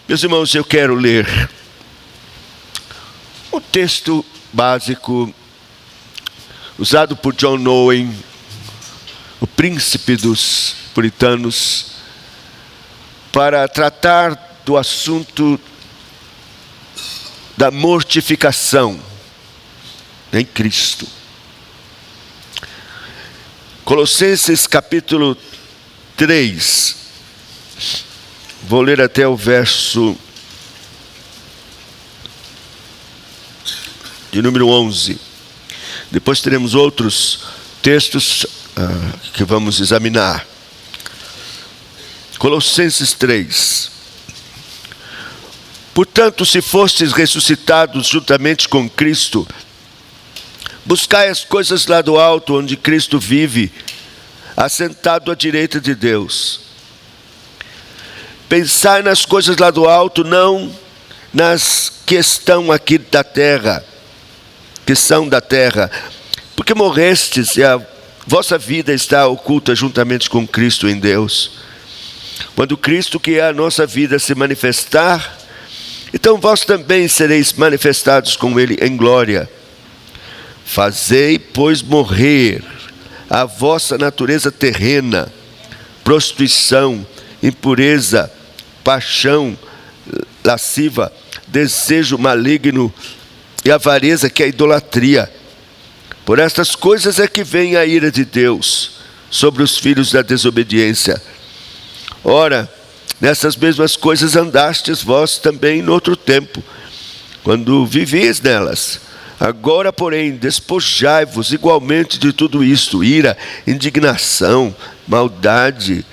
Meus irmãos, eu quero ler um texto básico usado por John Owen, o príncipe dos puritanos, para tratar do assunto da mortificação em Cristo. Colossenses capítulo 3, vou ler até o verso de número 11. Depois teremos outros textos que vamos examinar. Colossenses 3. Portanto, se fostes ressuscitados juntamente com Cristo, buscai as coisas lá do alto, onde Cristo vive, assentado à direita de Deus. Pensai nas coisas lá do alto, não nas que estão aqui da terra, que são da terra, porque morrestes e a vossa vida está oculta juntamente com Cristo em Deus. Quando Cristo, que é a nossa vida, se manifestar, então vós também sereis manifestados com Ele em glória. Fazei, pois, morrer a vossa natureza terrena, prostituição, impureza, paixão lasciva, desejo maligno e avareza, que é a idolatria. Por estas coisas é que vem a ira de Deus sobre os filhos da desobediência. Ora, nessas mesmas coisas andastes vós também no outro tempo, quando vivias nelas. Agora, porém, despojai-vos igualmente de tudo isto: ira, indignação, maldade,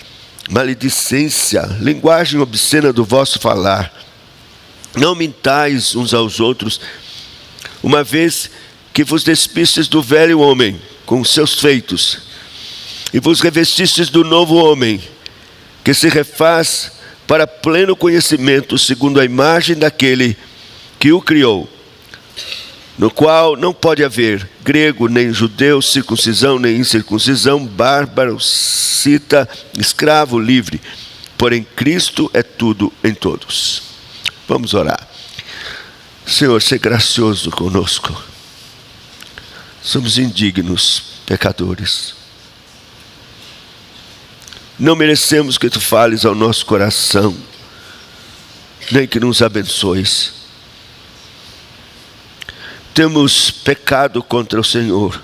maledicência, linguagem obscena do vosso falar. Não mintais uns aos outros, uma vez que vos despistes do velho homem com os seus feitos, e vos revestistes do novo homem, que se refaz para pleno conhecimento, segundo a imagem daquele que o criou, no qual não pode haver grego nem judeu, circuncisão nem incircuncisão, bárbaro, cita, escravo, livre, porém Cristo é tudo em todos. Vamos orar. Senhor, seja gracioso conosco. Somos indignos, pecadores. Não merecemos que Tu fales ao nosso coração, nem que nos abençoes. Temos pecado contra o Senhor,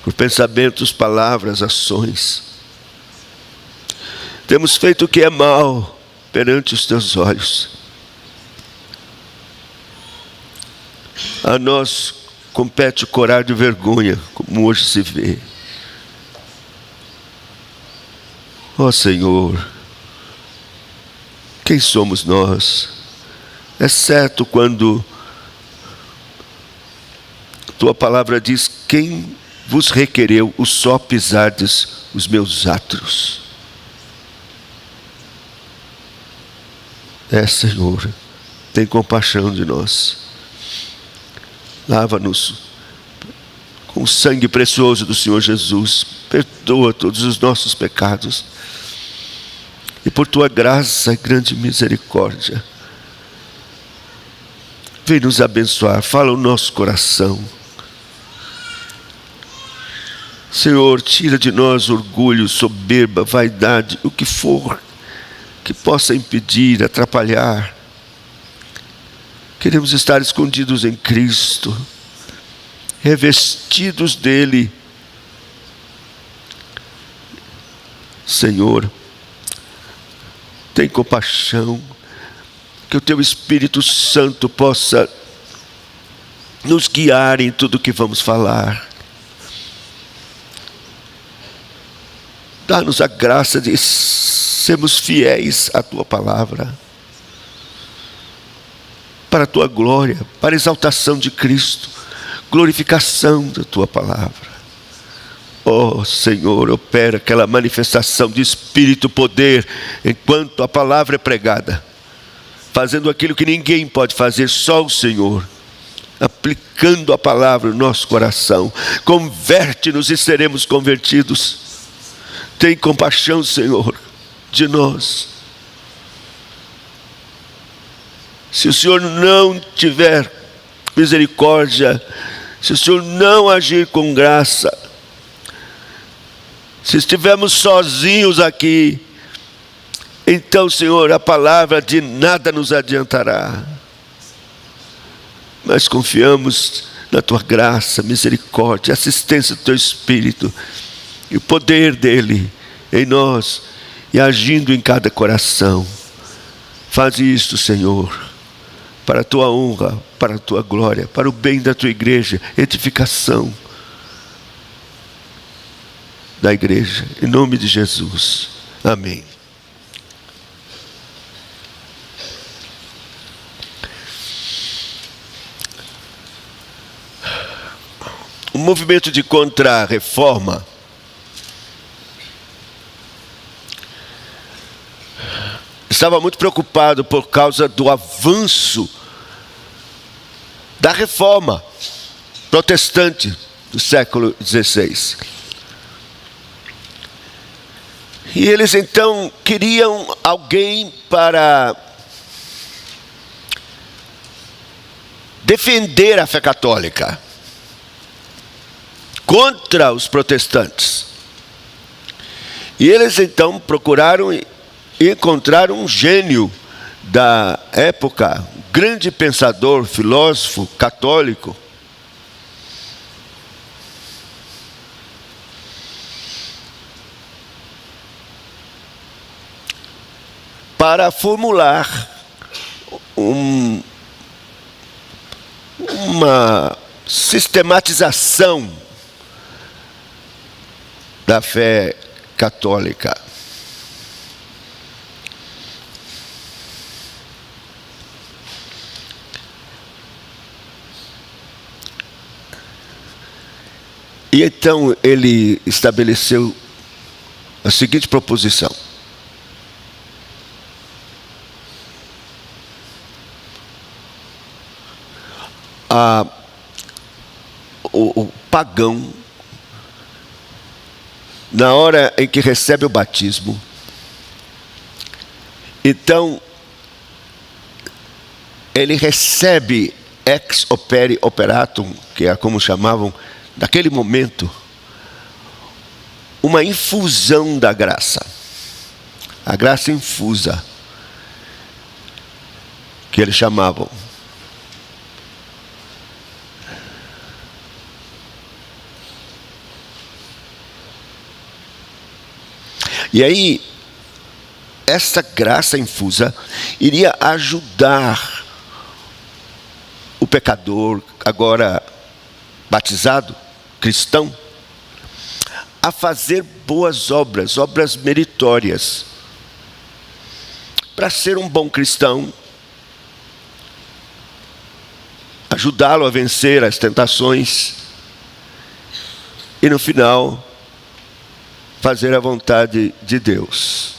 por pensamentos, palavras, ações. Temos feito o que é mal perante os Teus olhos. A nós compete o corar de vergonha, como hoje se vê. Ó Senhor, quem somos nós? É certo quando Tua palavra diz: quem vos requereu o só pisardes os meus átrios? Senhor, tem compaixão de nós. Lava-nos com o sangue precioso do Senhor Jesus. Perdoa todos os nossos pecados. E por Tua graça e grande misericórdia, vem nos abençoar. Fala o nosso coração. Senhor, tira de nós orgulho, soberba, vaidade, o que for que possa impedir, atrapalhar. Queremos estar escondidos em Cristo, revestidos dEle. Senhor, tem compaixão, que o Teu Espírito Santo possa nos guiar em tudo que vamos falar. Dá-nos a graça de sermos fiéis à Tua palavra, para a Tua glória, para a exaltação de Cristo, glorificação da Tua palavra. Ó Senhor, opera aquela manifestação de Espírito, poder, enquanto a palavra é pregada, fazendo aquilo que ninguém pode fazer, só o Senhor, aplicando a palavra no nosso coração. Converte-nos e seremos convertidos. Tem compaixão, Senhor, de nós. se o Senhor não tiver misericórdia, se o Senhor não agir com graça, se estivermos sozinhos aqui, então, Senhor, a palavra de nada nos adiantará. Mas confiamos na Tua graça, misericórdia, assistência do Teu Espírito e o poder dEle em nós e agindo em cada coração. Faz isto, Senhor, para a Tua honra, para a Tua glória, para o bem da Tua igreja, edificação da igreja, em nome de Jesus. Amém. O movimento de contra-reforma estava muito preocupado por causa do avanço da reforma protestante do século XVI. E eles então queriam alguém para defender a fé católica contra os protestantes. E eles então procuraram e encontraram um gênio da época, grande pensador, filósofo católico, para formular uma sistematização da fé católica. E então ele estabeleceu a seguinte proposição: o pagão, na hora em que recebe o batismo, então ele recebe ex opere operatum, que é como chamavam naquele momento, uma infusão da graça, a graça infusa, que eles chamavam. E aí, essa graça infusa iria ajudar o pecador, agora batizado, cristão, a fazer boas obras, obras meritórias. Para ser um bom cristão, ajudá-lo a vencer as tentações e no final fazer a vontade de Deus.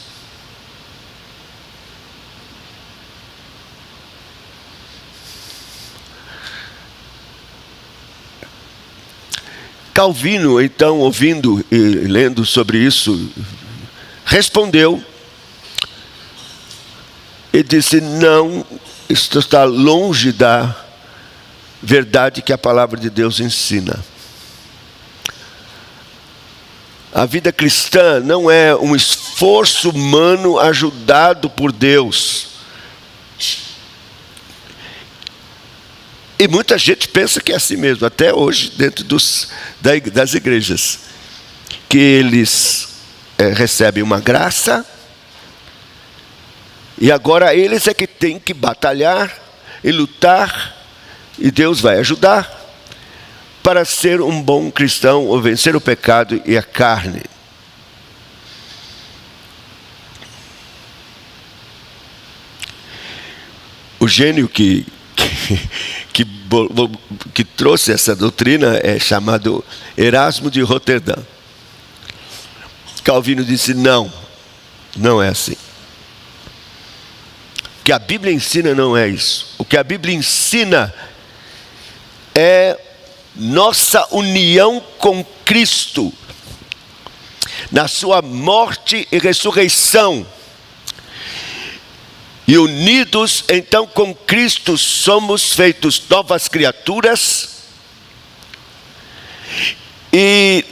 Calvino, então, ouvindo e lendo sobre isso, respondeu e disse: não, isto está longe da verdade que a palavra de Deus ensina. A vida cristã não é um esforço humano ajudado por Deus. E muita gente pensa que é assim mesmo, até hoje, dentro das igrejas, que eles recebem uma graça, e agora eles é que têm que batalhar e lutar, e Deus vai ajudar para ser um bom cristão ou vencer o pecado e a carne. O gênio que trouxe essa doutrina é chamado Erasmo de Roterdã. Calvino disse: não é assim. O que a Bíblia ensina não é isso. O que a Bíblia ensina é nossa união com Cristo, na sua morte e ressurreição, E unidos então com Cristo somos feitos novas criaturas. E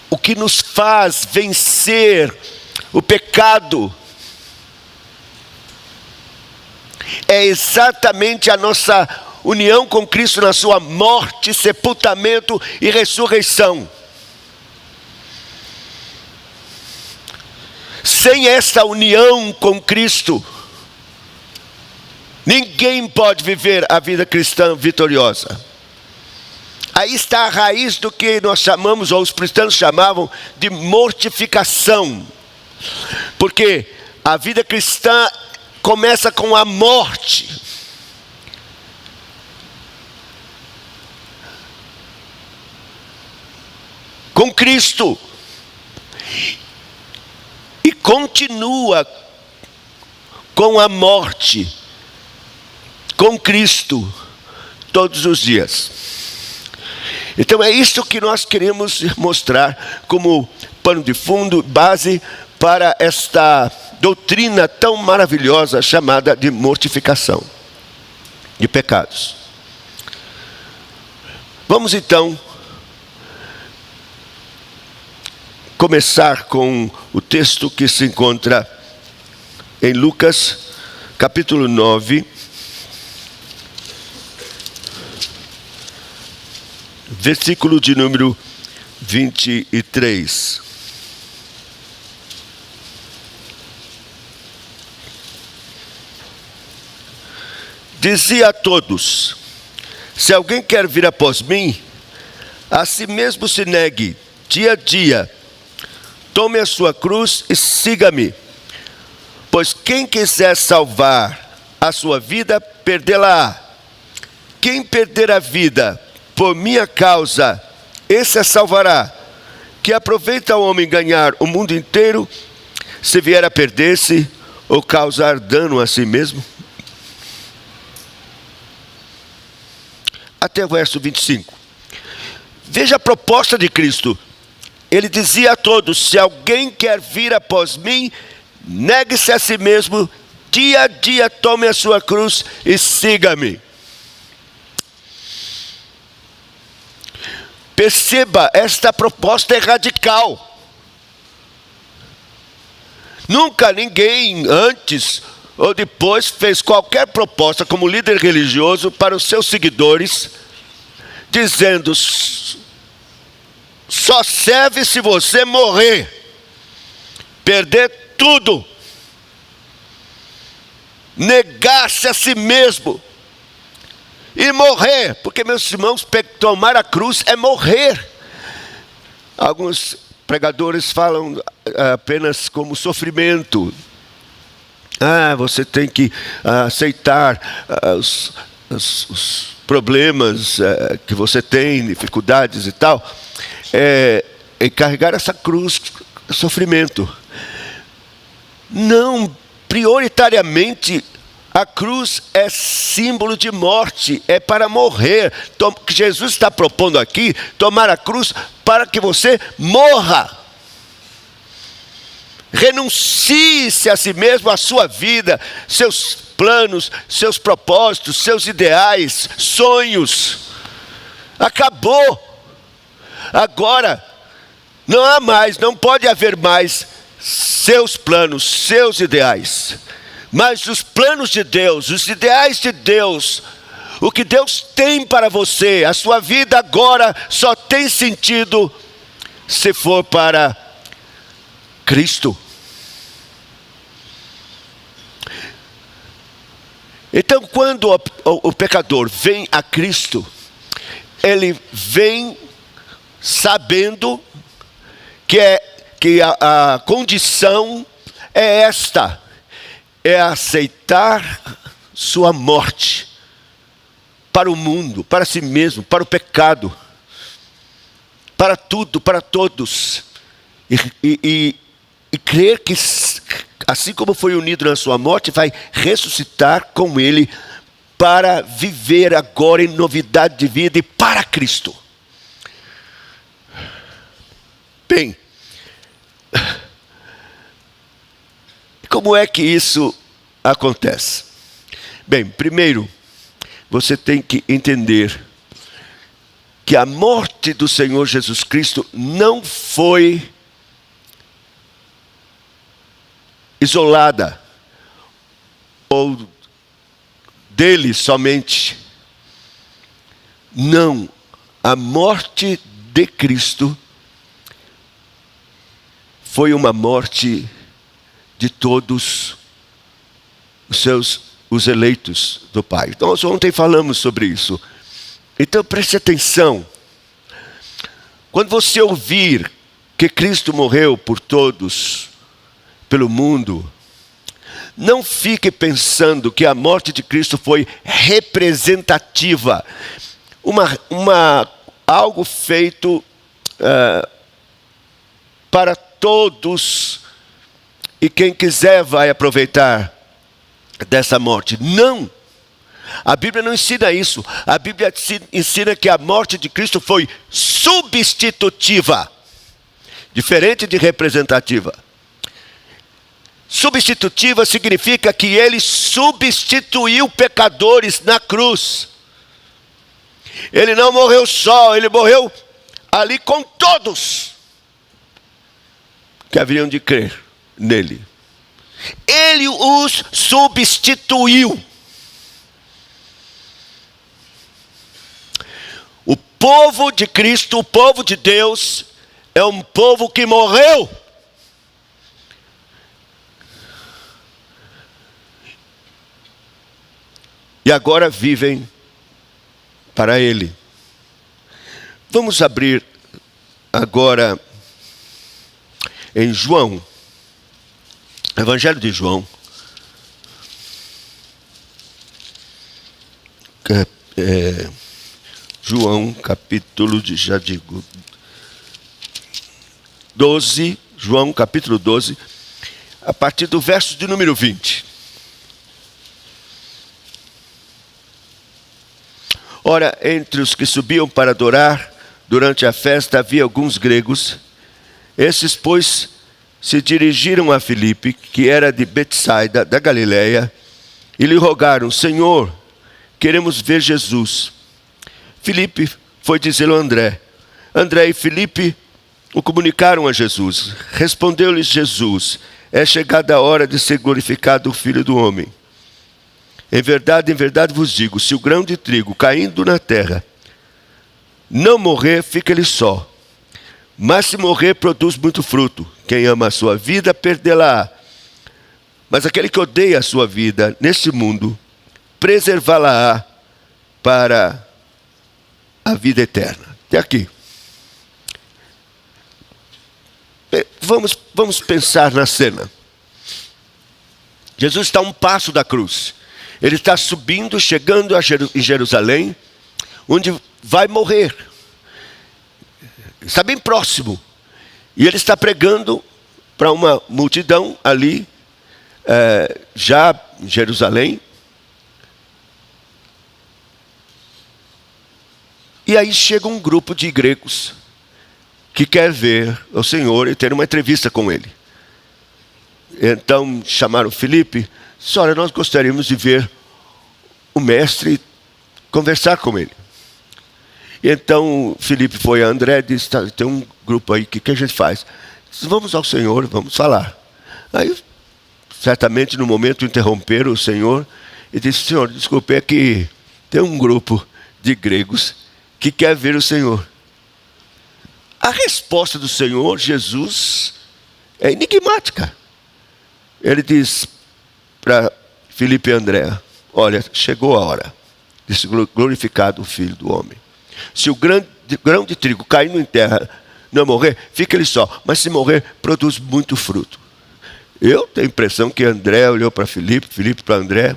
o que nos faz vencer o pecado é exatamente a nossa união com Cristo na sua morte, sepultamento e ressurreição. Sem essa união com Cristo, ninguém pode viver a vida cristã vitoriosa. Aí está a raiz do que nós chamamos, ou os cristãos chamavam, de mortificação. Porque a vida cristã começa com a morte. Com Cristo. E continua com a morte. Com Cristo. Todos os dias. Então é isso que nós queremos mostrar como pano de fundo, base para esta doutrina tão maravilhosa chamada de mortificação de pecados. Vamos então começar com o texto que se encontra em Lucas, capítulo 9, versículo de número 23. Dizia a todos: se alguém quer vir após mim, a si mesmo se negue, dia a dia, tome a sua cruz e siga-me. Pois quem quiser salvar a sua vida, perdê-la-á. Quem perder a vida por minha causa, esse a salvará. Que aproveita o homem ganhar o mundo inteiro, se vier a perder-se ou causar dano a si mesmo? Até o verso 25. Veja a proposta de Cristo. Ele dizia a todos: se alguém quer vir após mim, negue-se a si mesmo, dia a dia tome a sua cruz e siga-me. Perceba, esta proposta é radical. Nunca ninguém antes ou depois fez qualquer proposta como líder religioso para os seus seguidores, dizendo: só serve se você morrer, perder tudo, negar-se a si mesmo e morrer. Porque, meus irmãos, tomar a cruz é morrer. Alguns pregadores falam apenas como sofrimento. Você tem que aceitar os problemas que você tem, dificuldades e tal, e carregar essa cruz, sofrimento. Não, prioritariamente, a cruz é símbolo de morte, é para morrer. O que Jesus está propondo aqui, tomar a cruz para que você morra. Renuncie-se a si mesmo, a sua vida, seus planos, seus propósitos, seus ideais, sonhos. Acabou. Agora, não há mais, não pode haver mais seus planos, seus ideais. Mas os planos de Deus, os ideais de Deus, o que Deus tem para você, a sua vida agora só tem sentido se for para Cristo. Então, quando o pecador vem a Cristo, ele vem sabendo que a condição é esta: é aceitar sua morte para o mundo, para si mesmo, para o pecado, para tudo, para todos, e crer que, assim como foi unido na sua morte, vai ressuscitar com ele para viver agora em novidade de vida e para Cristo. Bem, como é que isso acontece? Bem, primeiro, você tem que entender que a morte do Senhor Jesus Cristo não foi isolada ou dele somente. Não, a morte de Cristo foi uma morte de todos os eleitos do Pai. Então, nós ontem falamos sobre isso. Então, preste atenção. Quando você ouvir que Cristo morreu por todos, pelo mundo, não fique pensando que a morte de Cristo foi representativa. Algo feito para todos, e quem quiser vai aproveitar dessa morte. Não! A Bíblia não ensina isso. A Bíblia ensina que a morte de Cristo foi substitutiva, diferente de representativa. Substitutiva significa que ele substituiu pecadores na cruz. Ele não morreu só, ele morreu ali com todos que haveriam de crer nele. Ele os substituiu. O povo de Cristo, o povo de Deus, é um povo que morreu. E agora vivem para Ele. Vamos abrir agora em João, Evangelho de João, João capítulo 12, João capítulo 12, a partir do verso de número 20. Ora, entre os que subiam para adorar durante a festa havia alguns gregos. Esses, pois, se dirigiram a Filipe, que era de Betsaida, da Galileia, e lhe rogaram: Senhor, queremos ver Jesus. Filipe foi dizê-lo a André. André e Filipe o comunicaram a Jesus. Respondeu-lhes Jesus: é chegada a hora de ser glorificado o Filho do Homem. Em verdade vos digo, se o grão de trigo caindo na terra não morrer, fica-lhe só. Mas se morrer, produz muito fruto. Quem ama a sua vida, perdê-la-á. Mas aquele que odeia a sua vida neste mundo, preservá-la-á para a vida eterna. Até aqui. Vamos pensar na cena. Jesus está a um passo da cruz. Ele está subindo, chegando em Jerusalém, onde vai morrer. Está bem próximo. E ele está pregando para uma multidão ali, já em Jerusalém. E aí chega um grupo de gregos que quer ver o Senhor e ter uma entrevista com ele. Então chamaram Filipe. Senhora, nós gostaríamos de ver o mestre, conversar com ele. E então Filipe foi a André e disse: tem um grupo aí, o que a gente faz? Disse: vamos ao Senhor, vamos falar. Aí, certamente no momento interromperam o Senhor e disse: Senhor, desculpe, é que tem um grupo de gregos que quer ver o Senhor. A resposta do Senhor Jesus é enigmática. Ele diz para Filipe e André: olha, chegou a hora de ser glorificado o Filho do Homem. Se o grão de trigo caindo em terra não morrer, fica ele só. Mas se morrer, produz muito fruto. Eu tenho a impressão que André olhou para Filipe, Filipe para André.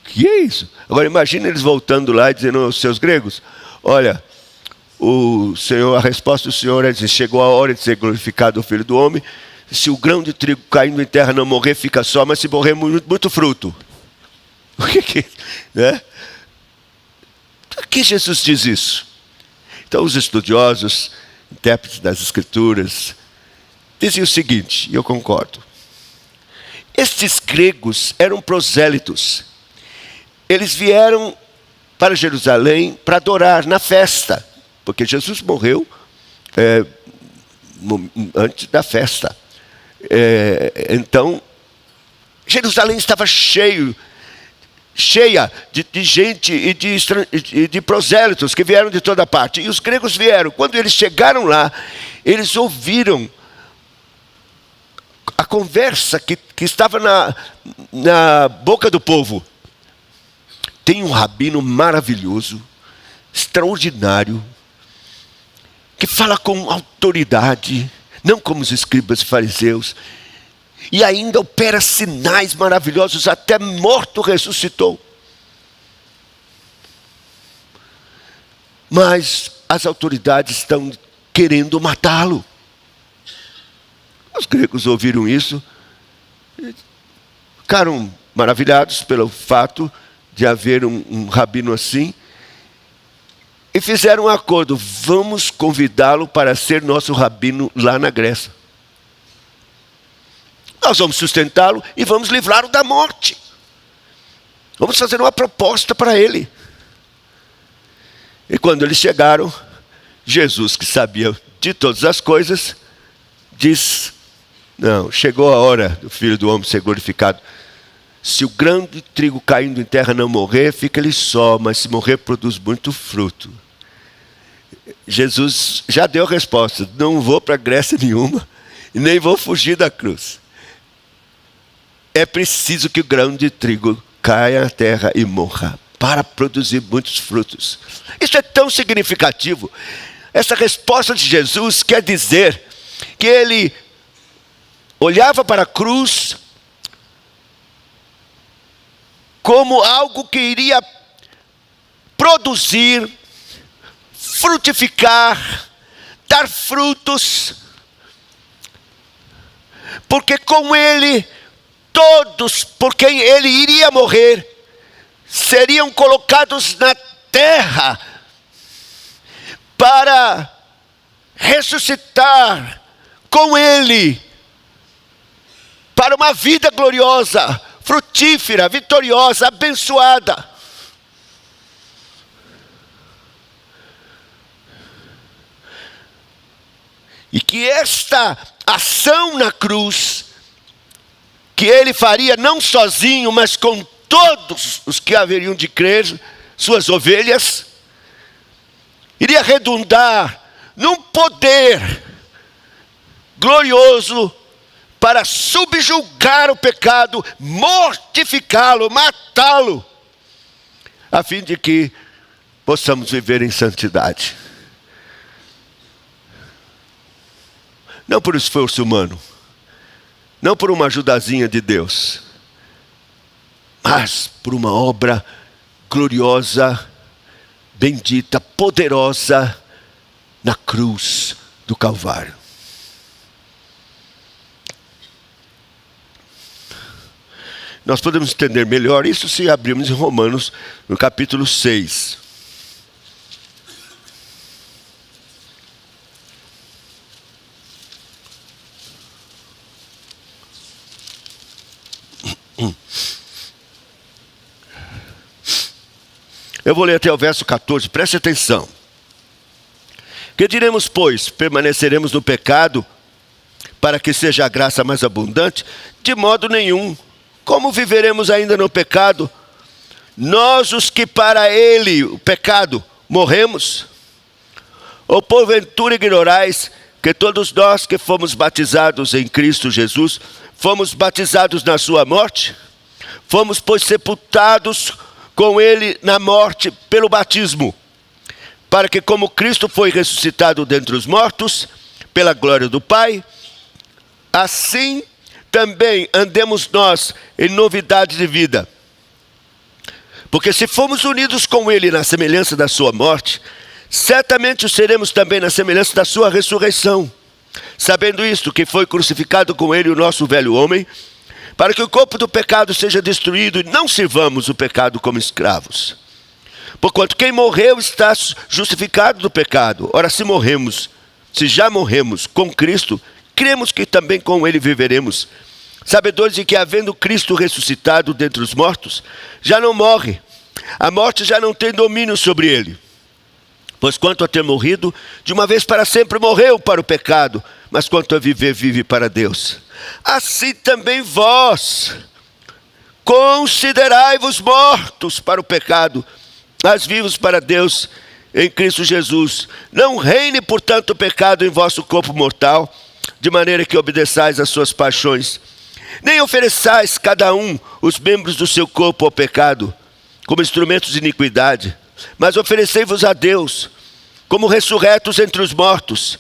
Que é isso? Agora imagina eles voltando lá e dizendo aos seus gregos: olha, a resposta do Senhor é dizer: chegou a hora de ser glorificado o Filho do Homem. Se o grão de trigo caindo em terra não morrer, fica só, mas se morrer, muito fruto. O que né? Por que Jesus diz isso? Então os estudiosos, intérpretes das Escrituras, dizem o seguinte, e eu concordo: Estes gregos eram prosélitos. Eles vieram para Jerusalém para adorar na festa, porque Jesus morreu antes da festa. Então, Jerusalém estava cheia de gente e de prosélitos que vieram de toda parte. E os gregos vieram. Quando eles chegaram lá, eles ouviram a conversa que estava na boca do povo. Tem um rabino maravilhoso, extraordinário, que fala com autoridade, não como os escribas e fariseus, e ainda opera sinais maravilhosos, até morto ressuscitou. Mas as autoridades estão querendo matá-lo. Os gregos ouviram isso, ficaram maravilhados pelo fato de haver um rabino assim, e fizeram um acordo: vamos convidá-lo para ser nosso rabino lá na Grécia. Nós vamos sustentá-lo e vamos livrá-lo da morte. Vamos fazer uma proposta para ele. E quando eles chegaram, Jesus, que sabia de todas as coisas, diz: não, chegou a hora do Filho do Homem ser glorificado. Se o grão de trigo caindo em terra não morrer, fica ele só, mas se morrer, produz muito fruto. Jesus já deu a resposta: não vou para Grécia nenhuma, e nem vou fugir da cruz. É preciso que o grão de trigo caia na terra e morra, para produzir muitos frutos. Isso é tão significativo. Essa resposta de Jesus quer dizer que ele olhava para a cruz como algo que iria produzir, frutificar, dar frutos, porque com ele, todos por quem ele iria morrer, seriam colocados na terra, para ressuscitar com ele, para uma vida gloriosa, frutífera, vitoriosa, abençoada. E que esta ação na cruz, que ele faria não sozinho, mas com todos os que haveriam de crer, suas ovelhas, iria redundar num poder glorioso para subjugar o pecado, mortificá-lo, matá-lo, a fim de que possamos viver em santidade. Não por esforço humano, não por uma ajudazinha de Deus, mas por uma obra gloriosa, bendita, poderosa, na cruz do Calvário. Nós podemos entender melhor isso se abrirmos em Romanos, no capítulo 6. Eu vou ler até o verso 14, preste atenção. Que diremos, pois? Permaneceremos no pecado para que seja a graça mais abundante? De modo nenhum. Como viveremos ainda no pecado? Nós os que para ele, o pecado, morremos? Ou porventura ignorais que todos nós que fomos batizados em Cristo Jesus, fomos batizados na sua morte? Fomos, pois, sepultados com ele na morte pelo batismo, para que como Cristo foi ressuscitado dentre os mortos, pela glória do Pai, assim também andemos nós em novidade de vida. Porque se fomos unidos com ele na semelhança da sua morte, certamente o seremos também na semelhança da sua ressurreição. Sabendo isto, que foi crucificado com ele o nosso velho homem, para que o corpo do pecado seja destruído e não sirvamos o pecado como escravos. Porquanto quem morreu está justificado do pecado. Ora, se já morremos com Cristo, cremos que também com ele viveremos, sabedores de que, havendo Cristo ressuscitado dentre os mortos, já não morre. A morte já não tem domínio sobre ele. Pois quanto a ter morrido, de uma vez para sempre morreu para o pecado, mas quanto a viver, vive para Deus. Assim também vós, considerai-vos mortos para o pecado, mas vivos para Deus em Cristo Jesus. Não reine, portanto, o pecado em vosso corpo mortal, de maneira que obedeçais às suas paixões. Nem ofereçais cada um os membros do seu corpo ao pecado, como instrumentos de iniquidade, mas oferecei-vos a Deus, como ressurretos entre os mortos,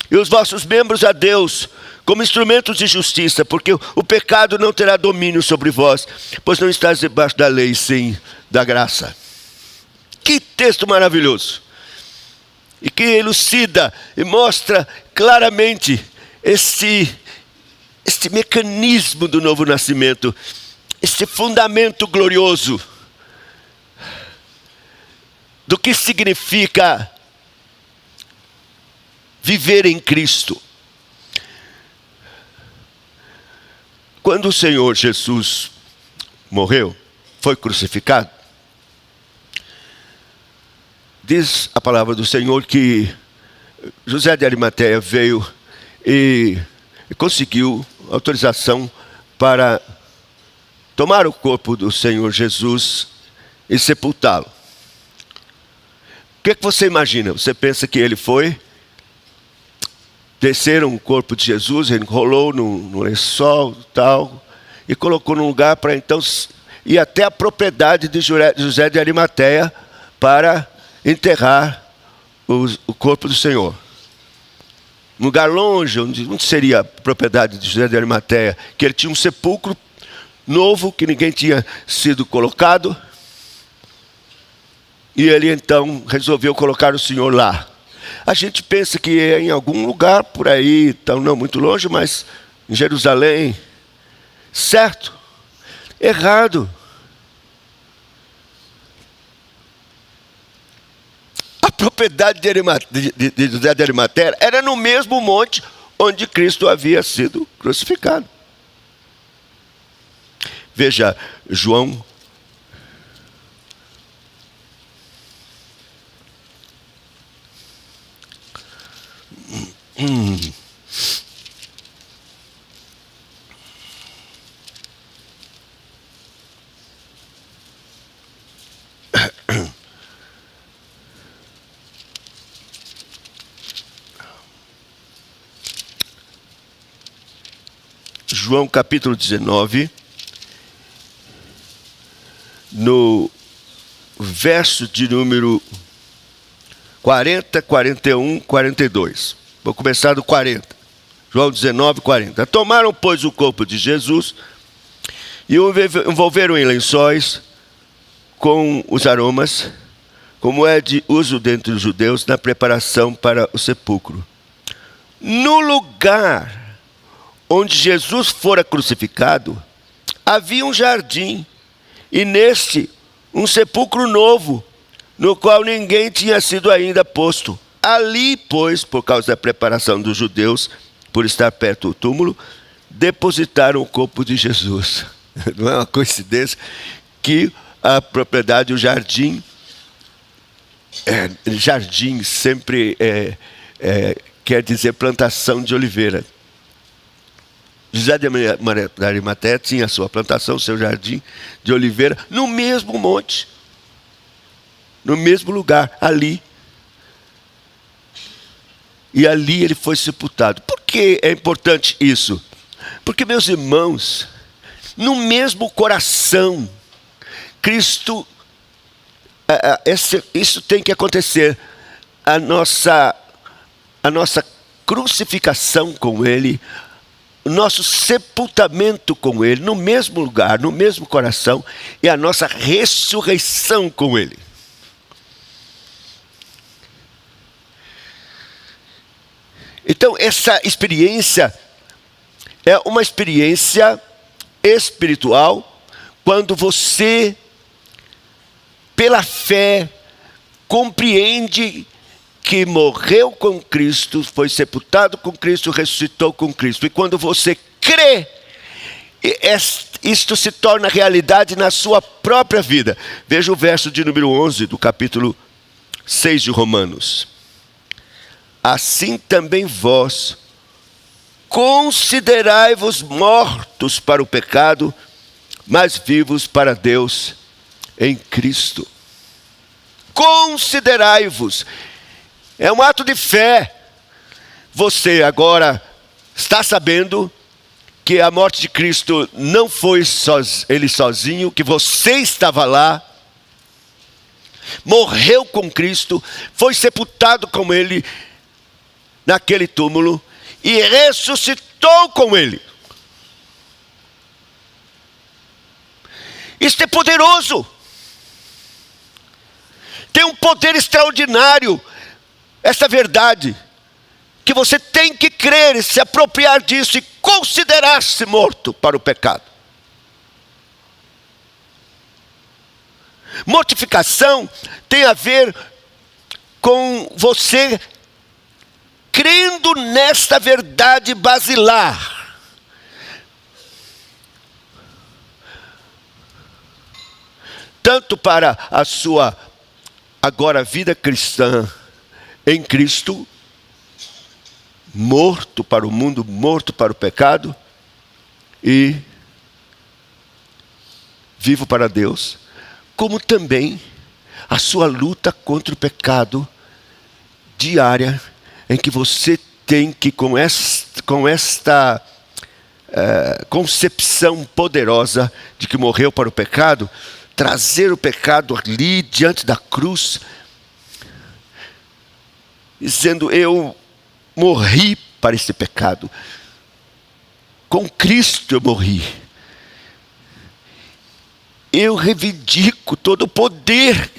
e os vossos membros a Deus, como instrumentos de justiça, porque o pecado não terá domínio sobre vós, pois não estáis debaixo da lei, sim da graça. Que texto maravilhoso! E que elucida e mostra claramente este mecanismo do novo nascimento, este fundamento glorioso do que significa viver em Cristo. Quando o Senhor Jesus morreu, foi crucificado, diz a palavra do Senhor que José de Arimateia veio e conseguiu autorização para tomar o corpo do Senhor Jesus e sepultá-lo. O que você imagina? Você pensa que ele foi, desceram o corpo de Jesus, ele enrolou no lençol tal, e colocou num lugar para então ir até a propriedade de José de Arimateia para enterrar o corpo do Senhor. Um lugar longe, onde seria a propriedade de José de Arimateia, que ele tinha um sepulcro novo que ninguém tinha sido colocado, e ele então resolveu colocar o Senhor lá. A gente pensa que é em algum lugar por aí, então não muito longe, mas em Jerusalém. Certo? Errado. A propriedade de José de Arimateia era no mesmo monte onde Cristo havia sido crucificado. Veja, João João capítulo 19, no verso de número 40, 41, 42. Vou começar do 40. João 19, 40. Tomaram, pois, o corpo de Jesus e o envolveram em lençóis com os aromas, como é de uso dentre os judeus na preparação para o sepulcro. No lugar onde Jesus fora crucificado, havia um jardim, e neste um sepulcro novo, no qual ninguém tinha sido ainda posto. Ali, pois, por causa da preparação dos judeus, por estar perto do túmulo, depositaram o corpo de Jesus. Não é uma coincidência que a propriedade, o jardim, jardim sempre quer dizer plantação de oliveira. José de Arimateia tinha a sua plantação, seu jardim de oliveira, no mesmo monte, no mesmo lugar, ali. E ali ele foi sepultado. Por que é importante isso? Porque, meus irmãos, no mesmo coração, Cristo, isso tem que acontecer. A nossa crucificação com Ele, o nosso sepultamento com Ele, no mesmo lugar, no mesmo coração, e a nossa ressurreição com Ele. Então, essa experiência é uma experiência espiritual, quando você, pela fé, compreende que morreu com Cristo, foi sepultado com Cristo, ressuscitou com Cristo. E quando você crê isto se torna realidade na sua própria vida. Veja o verso de número 11 do capítulo 6 de Romanos. Assim também vós considerai-vos mortos para o pecado, mas vivos para Deus em Cristo. Considerai-vos. É um ato de fé. Você agora está sabendo que a morte de Cristo não foi ele sozinho, que você estava lá, morreu com Cristo, foi sepultado com ele naquele túmulo e ressuscitou com ele. Isto é poderoso. Tem um poder extraordinário essa verdade, que você tem que crer e se apropriar disso e considerar-se morto para o pecado. Mortificação tem a ver com você crendo nesta verdade basilar. Tanto para a sua agora vida cristã em Cristo, morto para o mundo, morto para o pecado e vivo para Deus, como também a sua luta contra o pecado diária, em que você tem que, com esta concepção poderosa de que morreu para o pecado, trazer o pecado ali diante da cruz, dizendo: eu morri para esse pecado, com Cristo eu morri. Eu reivindico todo o poder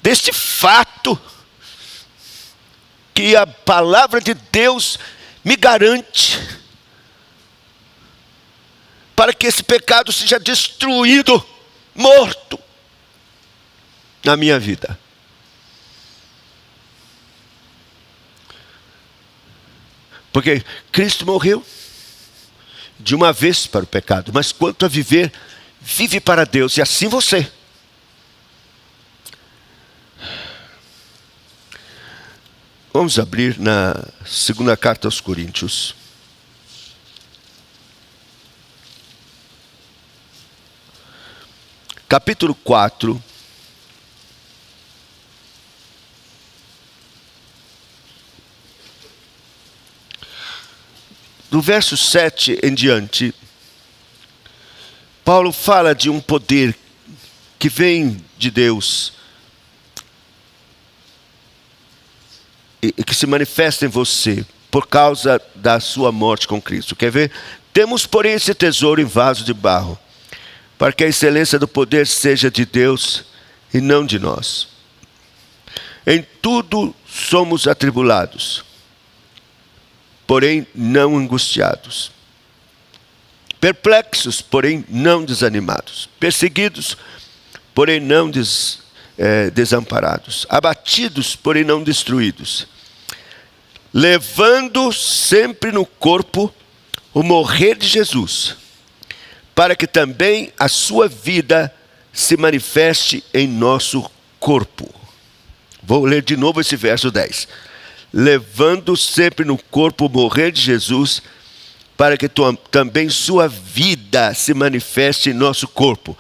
deste fato que a palavra de Deus me garante, para que esse pecado seja destruído, morto na minha vida. Porque Cristo morreu de uma vez para o pecado, mas quanto a viver, vive para Deus, e assim você. Vamos abrir na segunda carta aos Coríntios. Capítulo 4. Do verso 7 em diante, Paulo fala de um poder que vem de Deus e que se manifesta em você por causa da sua morte com Cristo. Quer ver? Temos, porém, esse tesouro em vaso de barro, para que a excelência do poder seja de Deus e não de nós. Em tudo somos atribulados, porém não angustiados. Perplexos, porém não desanimados. Perseguidos, porém não desamparados. Abatidos, porém não destruídos. Levando sempre no corpo o morrer de Jesus, para que também a sua vida se manifeste em nosso corpo. Vou ler de novo esse verso 10. Levando sempre no corpo o morrer de Jesus, para que também sua vida se manifeste em nosso corpo.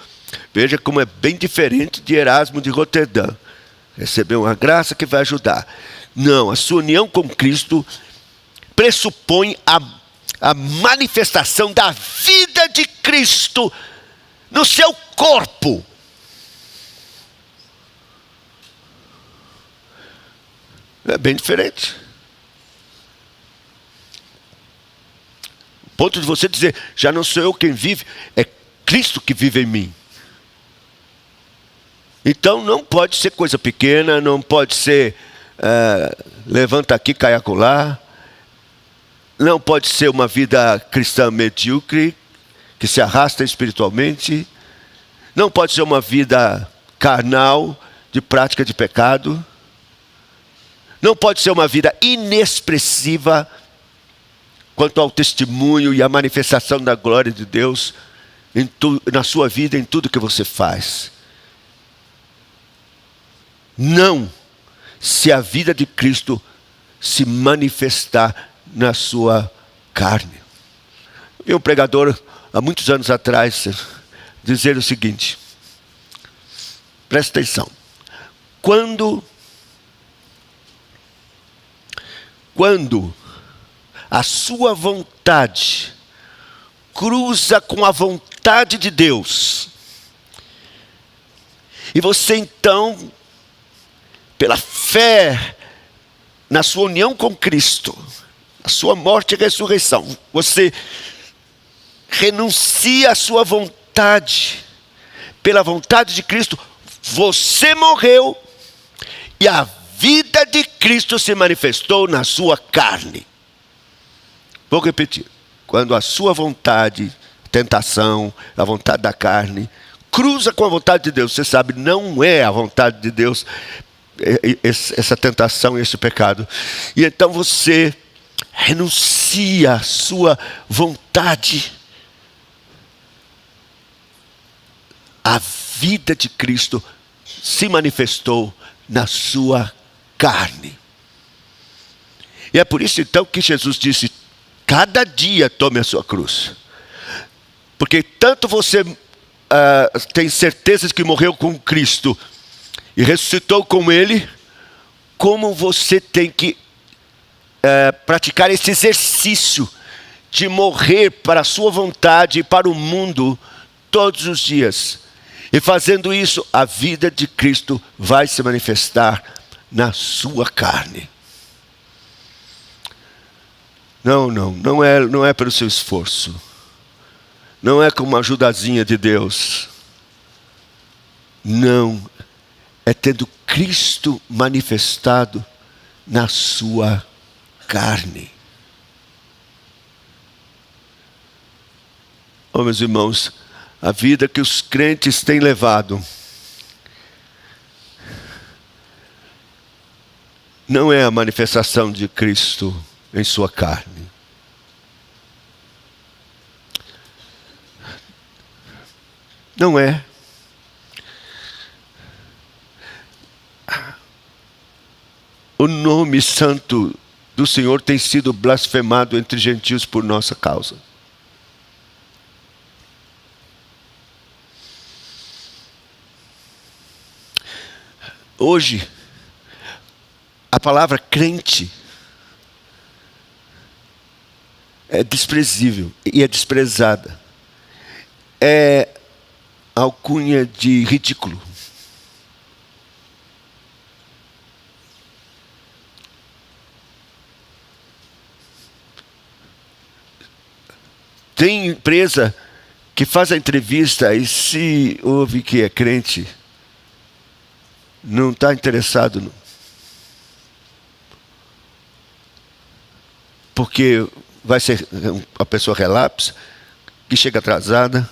Veja como é bem diferente de Erasmo de Roterdã. Recebeu uma graça que vai ajudar. Não, a sua união com Cristo pressupõe a manifestação da vida de Cristo no seu corpo. É bem diferente. O ponto de você dizer: já não sou eu quem vive, é Cristo que vive em mim. Então não pode ser coisa pequena, não pode ser levanta aqui, cai acolá. Não pode ser uma vida cristã medíocre, que se arrasta espiritualmente. Não pode ser uma vida carnal, de prática de pecado. Não pode ser uma vida inexpressiva quanto ao testemunho e a manifestação da glória de Deus na sua vida, em tudo que você faz. Não, se a vida de Cristo se manifestar na sua carne. Vi um pregador, há muitos anos atrás, dizer o seguinte, presta atenção, quando a sua vontade cruza com a vontade de Deus, e você então, pela fé na sua união com Cristo, a sua morte e ressurreição, você renuncia à sua vontade, pela vontade de Cristo, você morreu, e a vida de Cristo se manifestou na sua carne. Vou repetir, quando a sua vontade, tentação, a vontade da carne, cruza com a vontade de Deus, você sabe, não é a vontade de Deus, essa tentação, esse pecado, e então você renuncia à sua vontade, a vida de Cristo se manifestou na sua carne. E é por isso então que Jesus disse, cada dia tome a sua cruz. Porque tanto você tem certeza de que morreu com Cristo e ressuscitou com Ele, como você tem que praticar esse exercício de morrer para a sua vontade e para o mundo todos os dias. E fazendo isso, a vida de Cristo vai se manifestar na sua carne. Não é pelo seu esforço. Não é com uma ajudazinha de Deus. Não, é tendo Cristo manifestado na sua carne. Oh, meus irmãos, a vida que os crentes têm levado não é a manifestação de Cristo em sua carne. Não é. O nome santo do Senhor tem sido blasfemado entre gentios por nossa causa. Hoje, a palavra crente é desprezível e é desprezada. É alcunha de ridículo. Tem empresa que faz a entrevista e se ouve que é crente, não está interessado, não. Porque vai ser a pessoa relapsa, que chega atrasada,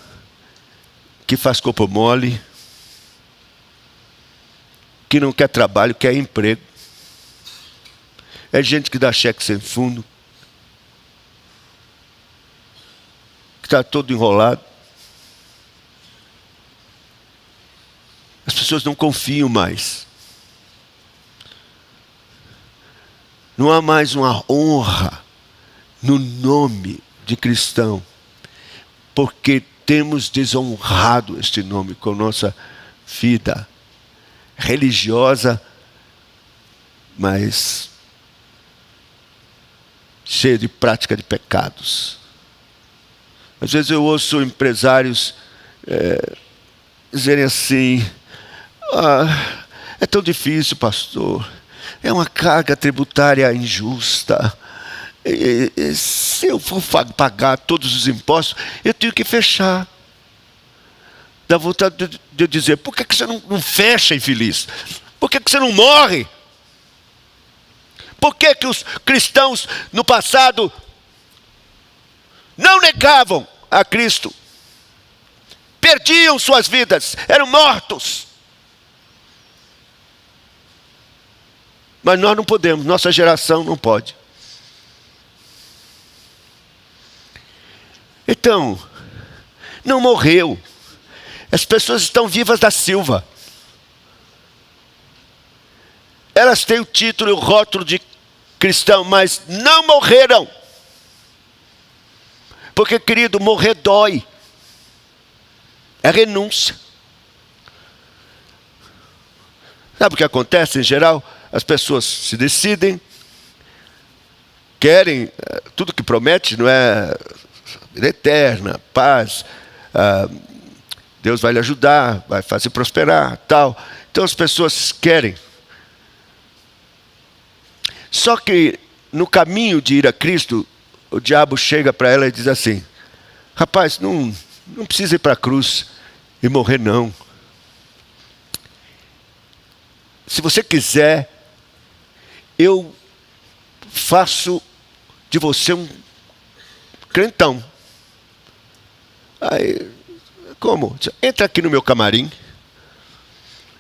que faz corpo mole, que não quer trabalho, quer emprego. É gente que dá cheque sem fundo, que está todo enrolado. As pessoas não confiam mais. Não há mais uma honra no nome de cristão, porque temos desonrado este nome com nossa vida religiosa, mas cheia de prática de pecados. Às vezes eu ouço empresários dizerem assim, é tão difícil, pastor, é uma carga tributária injusta, se eu for pagar todos os impostos, eu tenho que fechar. Dá vontade de eu dizer, por que você não fecha, infeliz? Por que você não morre? Por que os cristãos no passado não negavam a Cristo? Perdiam suas vidas, eram mortos. Mas nós não podemos, nossa geração não pode. Então, não morreu. As pessoas estão vivas da Silva. Elas têm o título e o rótulo de cristão, mas não morreram. Porque, querido, morrer dói. É renúncia. Sabe o que acontece em geral? As pessoas se decidem, querem tudo que promete, não é? Vida eterna, paz, Deus vai lhe ajudar, vai fazer prosperar, tal. Então as pessoas querem. Só que no caminho de ir a Cristo, o diabo chega para ela e diz assim: rapaz, não precisa ir para a cruz e morrer não. Se você quiser, eu faço de você um crentão. Aí, como? Entra aqui no meu camarim,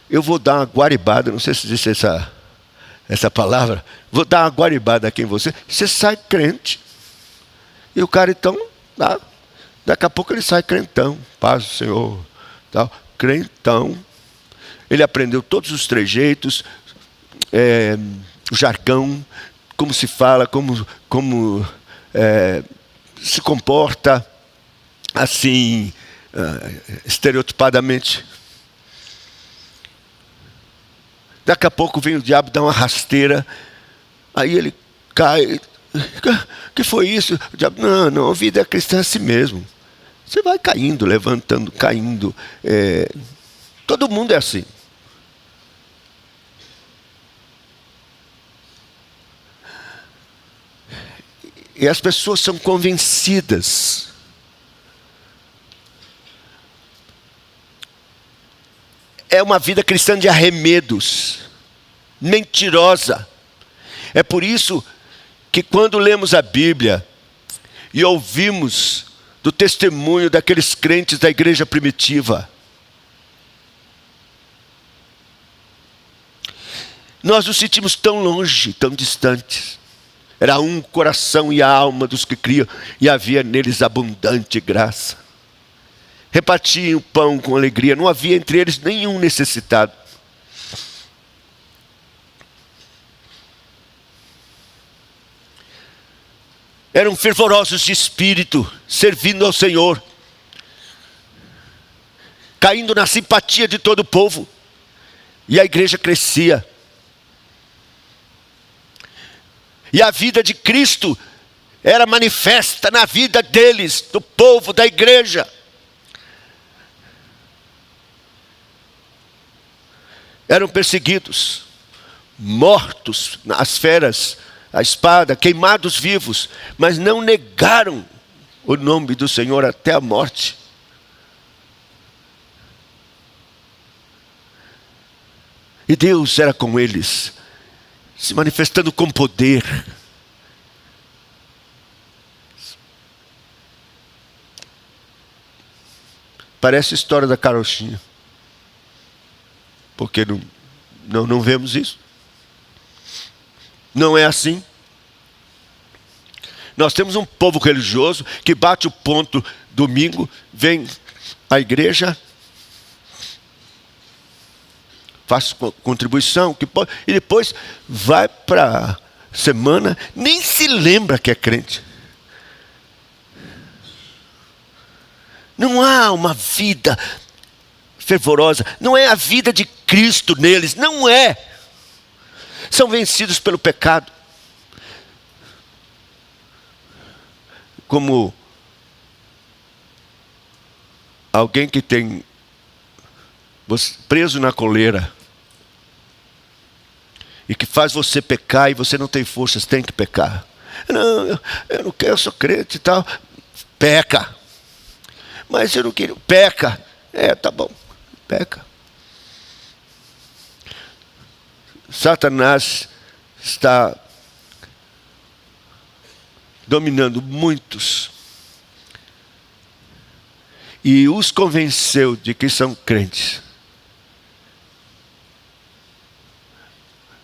eu vou dar uma guaribada, não sei se existe essa palavra, vou dar uma guaribada aqui em você, você sai crente. E o cara então, daqui a pouco ele sai crentão, paz do Senhor, tal, crentão. Ele aprendeu todos os trejeitos, o jargão, como se fala, como se comporta, assim, estereotipadamente. Daqui a pouco vem o diabo dar uma rasteira, aí ele cai. Que foi isso? O diabo, não, a vida cristã é assim mesmo. Você vai caindo, levantando, caindo. Todo mundo é assim. E as pessoas são convencidas. É uma vida cristã de arremedos, mentirosa. É por isso que quando lemos a Bíblia e ouvimos do testemunho daqueles crentes da igreja primitiva, nós nos sentimos tão longe, tão distantes. Era um coração e a alma dos que criam, e havia neles abundante graça. Repartiam o pão com alegria, não havia entre eles nenhum necessitado. Eram fervorosos de espírito, servindo ao Senhor, caindo na simpatia de todo o povo, e a igreja crescia. E a vida de Cristo era manifesta na vida deles, do povo, da igreja. Eram perseguidos, mortos nas feras, a espada, queimados vivos, mas não negaram o nome do Senhor até a morte. E Deus era com eles, se manifestando com poder. Parece a história da carochinha. Porque não vemos isso. Não é assim. Nós temos um povo religioso que bate o ponto domingo, vem à igreja, faz contribuição, e depois vai para a semana, nem se lembra que é crente. Não há uma vida fervorosa, não é a vida de Cristo neles, não é. São vencidos pelo pecado. Como alguém que tem preso na coleira e que faz você pecar e você não tem forças, tem que pecar. Não, eu não quero, eu sou crente e tal. Peca. Mas eu não quero. Peca. Tá bom. Peca. Satanás está dominando muitos e os convenceu de que são crentes,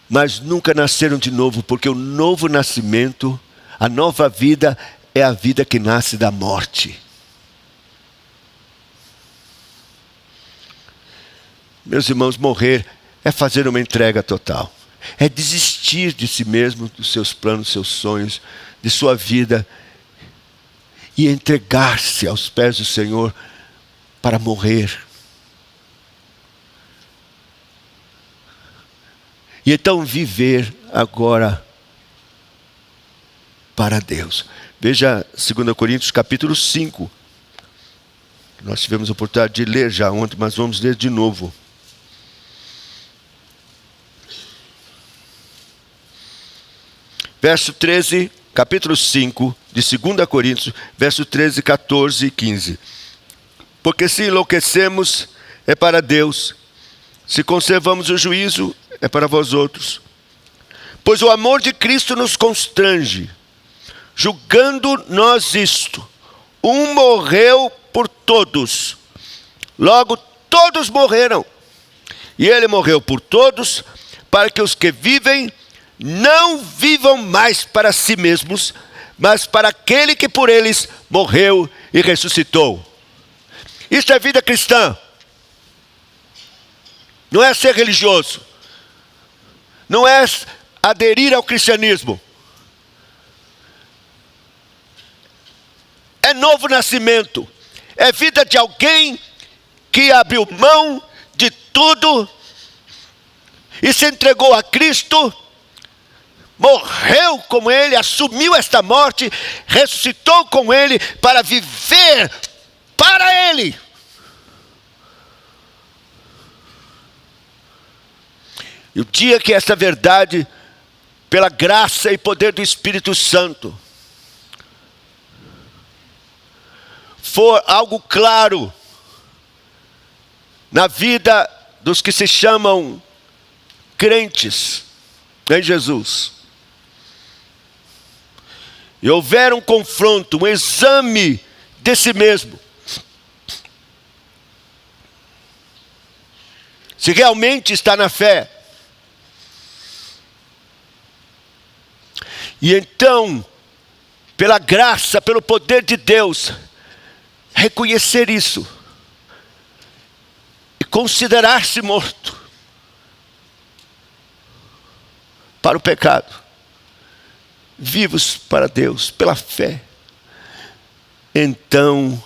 mas nunca nasceram de novo, porque o novo nascimento, a nova vida, é a vida que nasce da morte. Meus irmãos, morrer é fazer uma entrega total. É desistir de si mesmo, dos seus planos, dos seus sonhos, de sua vida, e entregar-se aos pés do Senhor para morrer. E então viver agora para Deus. Veja 2 Coríntios capítulo 5. Nós tivemos a oportunidade de ler já ontem, mas vamos ler de novo. Verso 13, capítulo 5 de 2 Coríntios, verso 13, 14 e 15. Porque se enlouquecemos, é para Deus. Se conservamos o juízo, é para vós outros. Pois o amor de Cristo nos constrange, julgando nós isto: um morreu por todos, logo todos morreram. E ele morreu por todos, para que os que vivem não vivam mais para si mesmos, mas para aquele que por eles morreu e ressuscitou. Isso é vida cristã. Não é ser religioso. Não é aderir ao cristianismo. É novo nascimento. É vida de alguém que abriu mão de tudo e se entregou a Cristo, morreu com Ele, assumiu esta morte, ressuscitou com Ele para viver para Ele. E o dia que essa verdade, pela graça e poder do Espírito Santo, for algo claro na vida dos que se chamam crentes em Jesus, e houver um confronto, um exame de si mesmo, se realmente está na fé, e então, pela graça, pelo poder de Deus, reconhecer isso e considerar-se morto para o pecado, vivos para Deus pela fé, então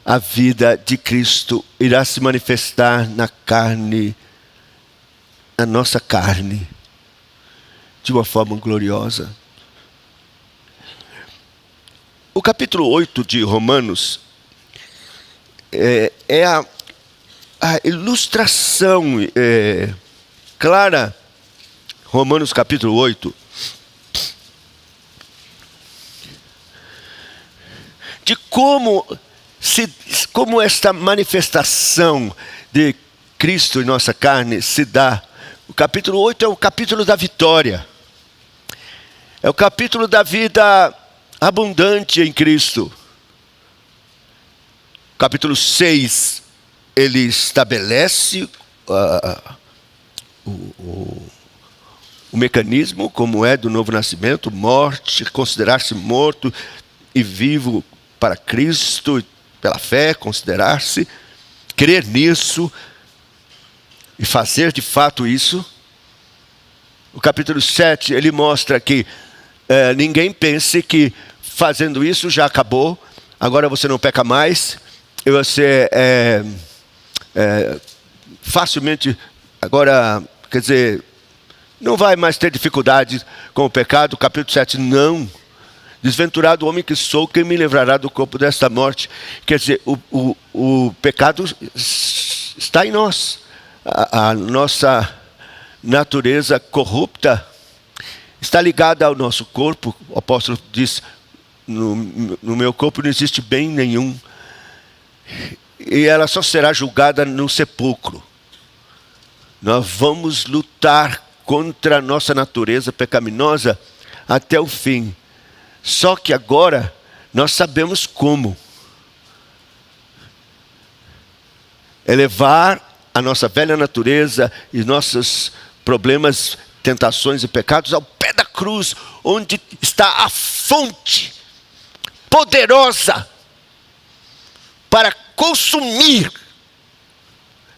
a vida de Cristo irá se manifestar na carne, na nossa carne, de uma forma gloriosa. O capítulo 8 de Romanos é a ilustração clara. Romanos capítulo 8, de como esta manifestação de Cristo em nossa carne se dá. O capítulo 8 é o capítulo da vitória. É o capítulo da vida abundante em Cristo. Capítulo 6, ele estabelece o mecanismo, como é do novo nascimento, morte, considerar-se morto e vivo para Cristo, pela fé, considerar-se, crer nisso e fazer de fato isso. O capítulo 7, ele mostra que ninguém pense que fazendo isso já acabou, agora você não peca mais, e você facilmente, agora, quer dizer, não vai mais ter dificuldade com o pecado. Capítulo 7, não. Desventurado o homem que sou, quem me livrará do corpo desta morte? Quer dizer, o pecado está em nós. A nossa natureza corrupta está ligada ao nosso corpo. O apóstolo diz, no meu corpo não existe bem nenhum. E ela só será julgada no sepulcro. Nós vamos lutar contra a nossa natureza pecaminosa até o fim. Só que agora nós sabemos como. Elevar a nossa velha natureza e nossos problemas, tentações e pecados ao pé da cruz, onde está a fonte poderosa para consumir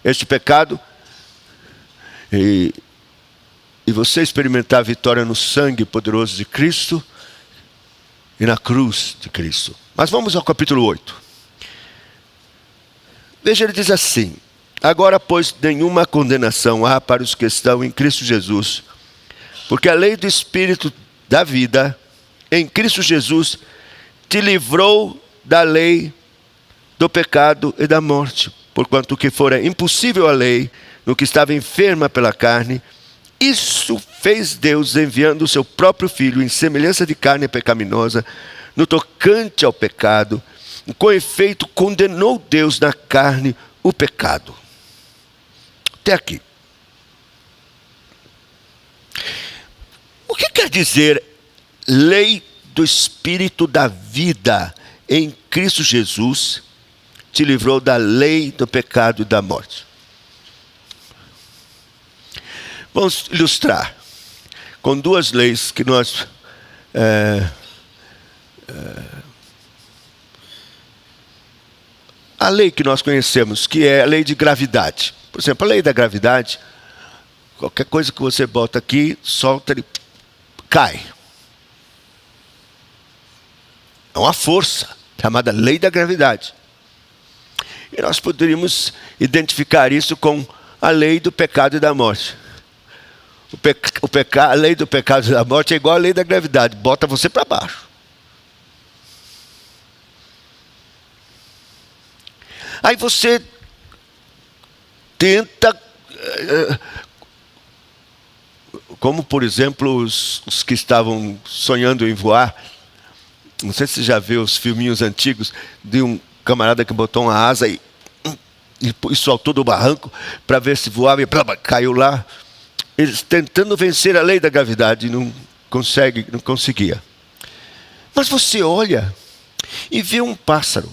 este pecado E você experimentar a vitória no sangue poderoso de Cristo e na cruz de Cristo. Mas vamos ao capítulo 8. Veja, ele diz assim: agora, pois, nenhuma condenação há para os que estão em Cristo Jesus, porque a lei do Espírito da vida, em Cristo Jesus, te livrou da lei do pecado e da morte. Porquanto o que fora impossível à lei, no que estava enferma pela carne, isso fez Deus, enviando o seu próprio Filho em semelhança de carne pecaminosa, no tocante ao pecado, e com efeito condenou Deus na carne o pecado. Até aqui. O que quer dizer lei do Espírito da vida em Cristo Jesus te livrou da lei do pecado e da morte? Vamos ilustrar com duas leis que nós a lei que nós conhecemos, que é a lei de gravidade. Por exemplo, a lei da gravidade, qualquer coisa que você bota aqui, solta, ele cai. É uma força chamada lei da gravidade. E nós poderíamos identificar isso com a lei do pecado e da morte. A lei do pecado e da morte é igual à lei da gravidade, bota você para baixo. Aí você tenta, como por exemplo os que estavam sonhando em voar, não sei se você já viu os filminhos antigos de um camarada que botou uma asa e soltou do barranco para ver se voava e caiu lá. Eles tentando vencer a lei da gravidade, não conseguia. Mas você olha e vê um pássaro.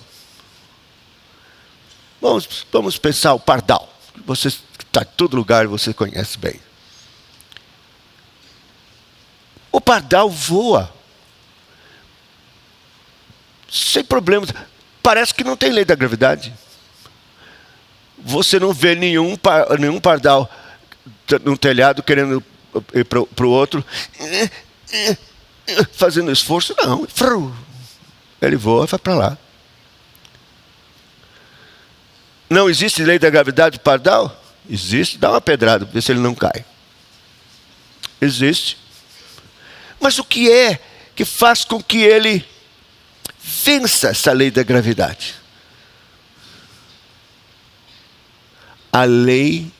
Vamos pensar o pardal. Você está em todo lugar e você conhece bem. O pardal voa sem problemas. Parece que não tem lei da gravidade. Você não vê nenhum pardal no telhado querendo ir para o outro, fazendo esforço, não. Ele voa e vai para lá. Não existe lei da gravidade do pardal? Existe, dá uma pedrada para ver se ele não cai. Existe. Mas o que é que faz com que ele vença essa lei da gravidade? A lei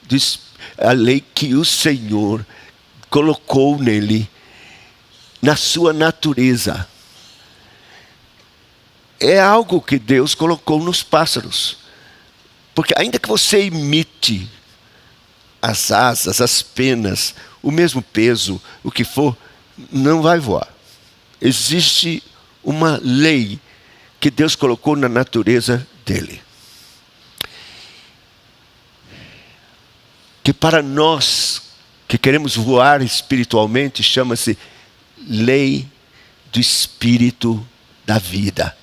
que o Senhor colocou nele, na sua natureza. É algo que Deus colocou nos pássaros. Porque ainda que você imite as asas, as penas, o mesmo peso, o que for, não vai voar. Existe uma lei que Deus colocou na natureza dele. Que para nós que queremos voar espiritualmente, chama-se lei do Espírito da vida.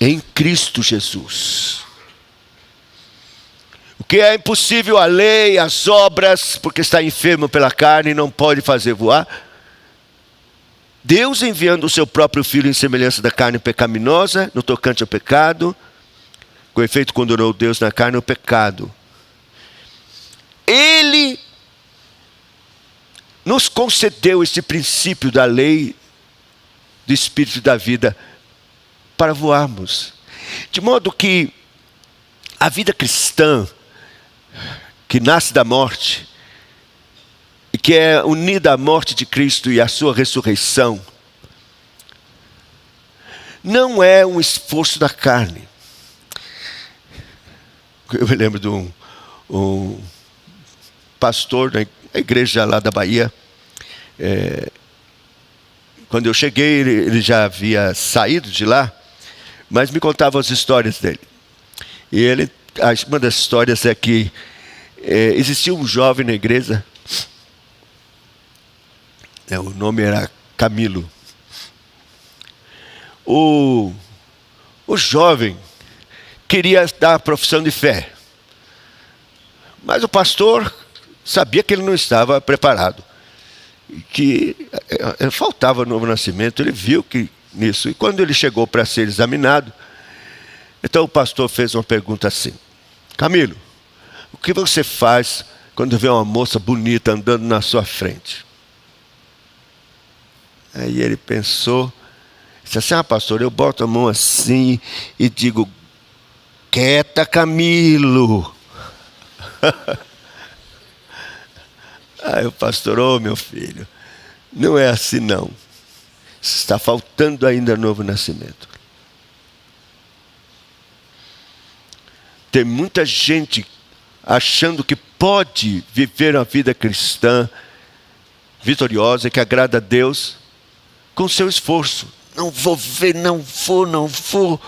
Em Cristo Jesus. O que é impossível à lei, às obras, porque está enfermo pela carne e não pode fazer voar. Deus enviando o seu próprio Filho em semelhança da carne pecaminosa, no tocante ao pecado, com efeito condenou Deus na carne o pecado. Ele nos concedeu esse princípio da lei do Espírito da vida para voarmos. De modo que a vida cristã, que nasce da morte, e que é unida à morte de Cristo e à sua ressurreição, não é um esforço da carne. Eu me lembro de um pastor na igreja lá da Bahia. Quando eu cheguei, ele já havia saído de lá, mas me contava as histórias dele. E uma das histórias é que existia um jovem na igreja, o nome era Camilo. O jovem queria dar a profissão de fé, Mas o pastor sabia que ele não estava preparado, que faltava novo nascimento. Ele viu que nisso, e quando ele chegou para ser examinado, então o pastor fez uma pergunta assim: Camilo, o que você faz quando vê uma moça bonita andando na sua frente? Aí ele pensou, disse assim: pastor, eu boto a mão assim e digo: quieta, Camilo. Aí o pastor: meu filho, não é assim não. Está faltando ainda novo nascimento. Tem muita gente achando que pode viver uma vida cristã vitoriosa, que agrada a Deus, com seu esforço. Não vou ver, não vou.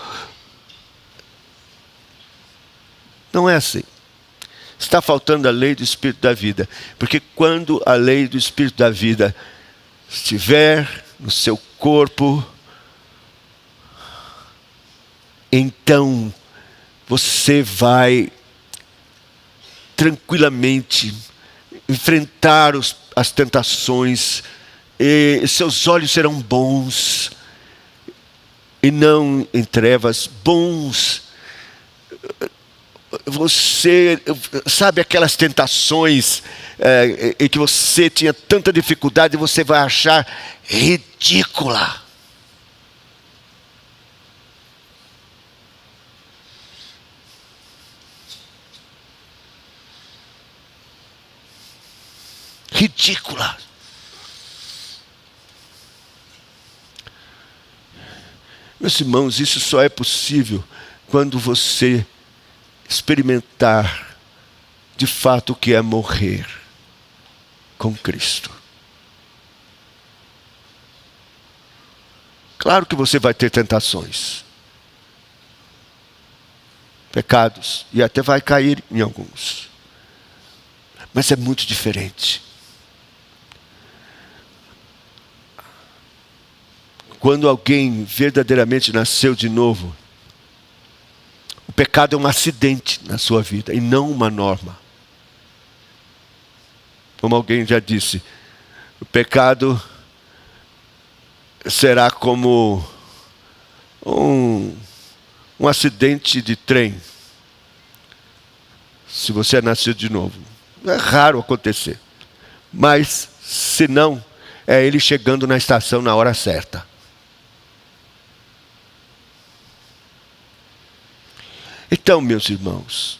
Não é assim. Está faltando a lei do Espírito da vida. Porque quando a lei do Espírito da vida estiver no seu corpo, então você vai tranquilamente enfrentar as tentações, e seus olhos serão bons, e não em trevas. Bons. Você sabe aquelas tentações em que você tinha tanta dificuldade e você vai achar ridícula. Ridícula. Meus irmãos, isso só é possível quando você experimentar de fato o que é morrer com Cristo. Claro que você vai ter tentações, pecados, e até vai cair em alguns. Mas é muito diferente. Quando alguém verdadeiramente nasceu de novo, o pecado é um acidente na sua vida e não uma norma. Como alguém já disse, o pecado será como um acidente de trem. Se você é nascido de novo. É raro acontecer. Mas, se não, é ele chegando na estação na hora certa. Então, meus irmãos,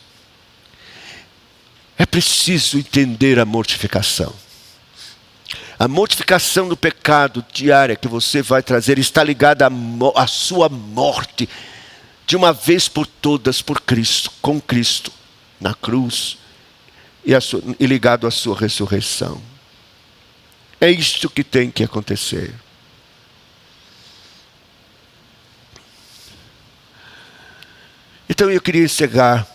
é preciso entender a mortificação. A mortificação do pecado diária que você vai trazer está ligada à sua morte, de uma vez por todas, por Cristo, com Cristo, na cruz, e ligado à sua ressurreição. É isto que tem que acontecer. Então eu queria encerrar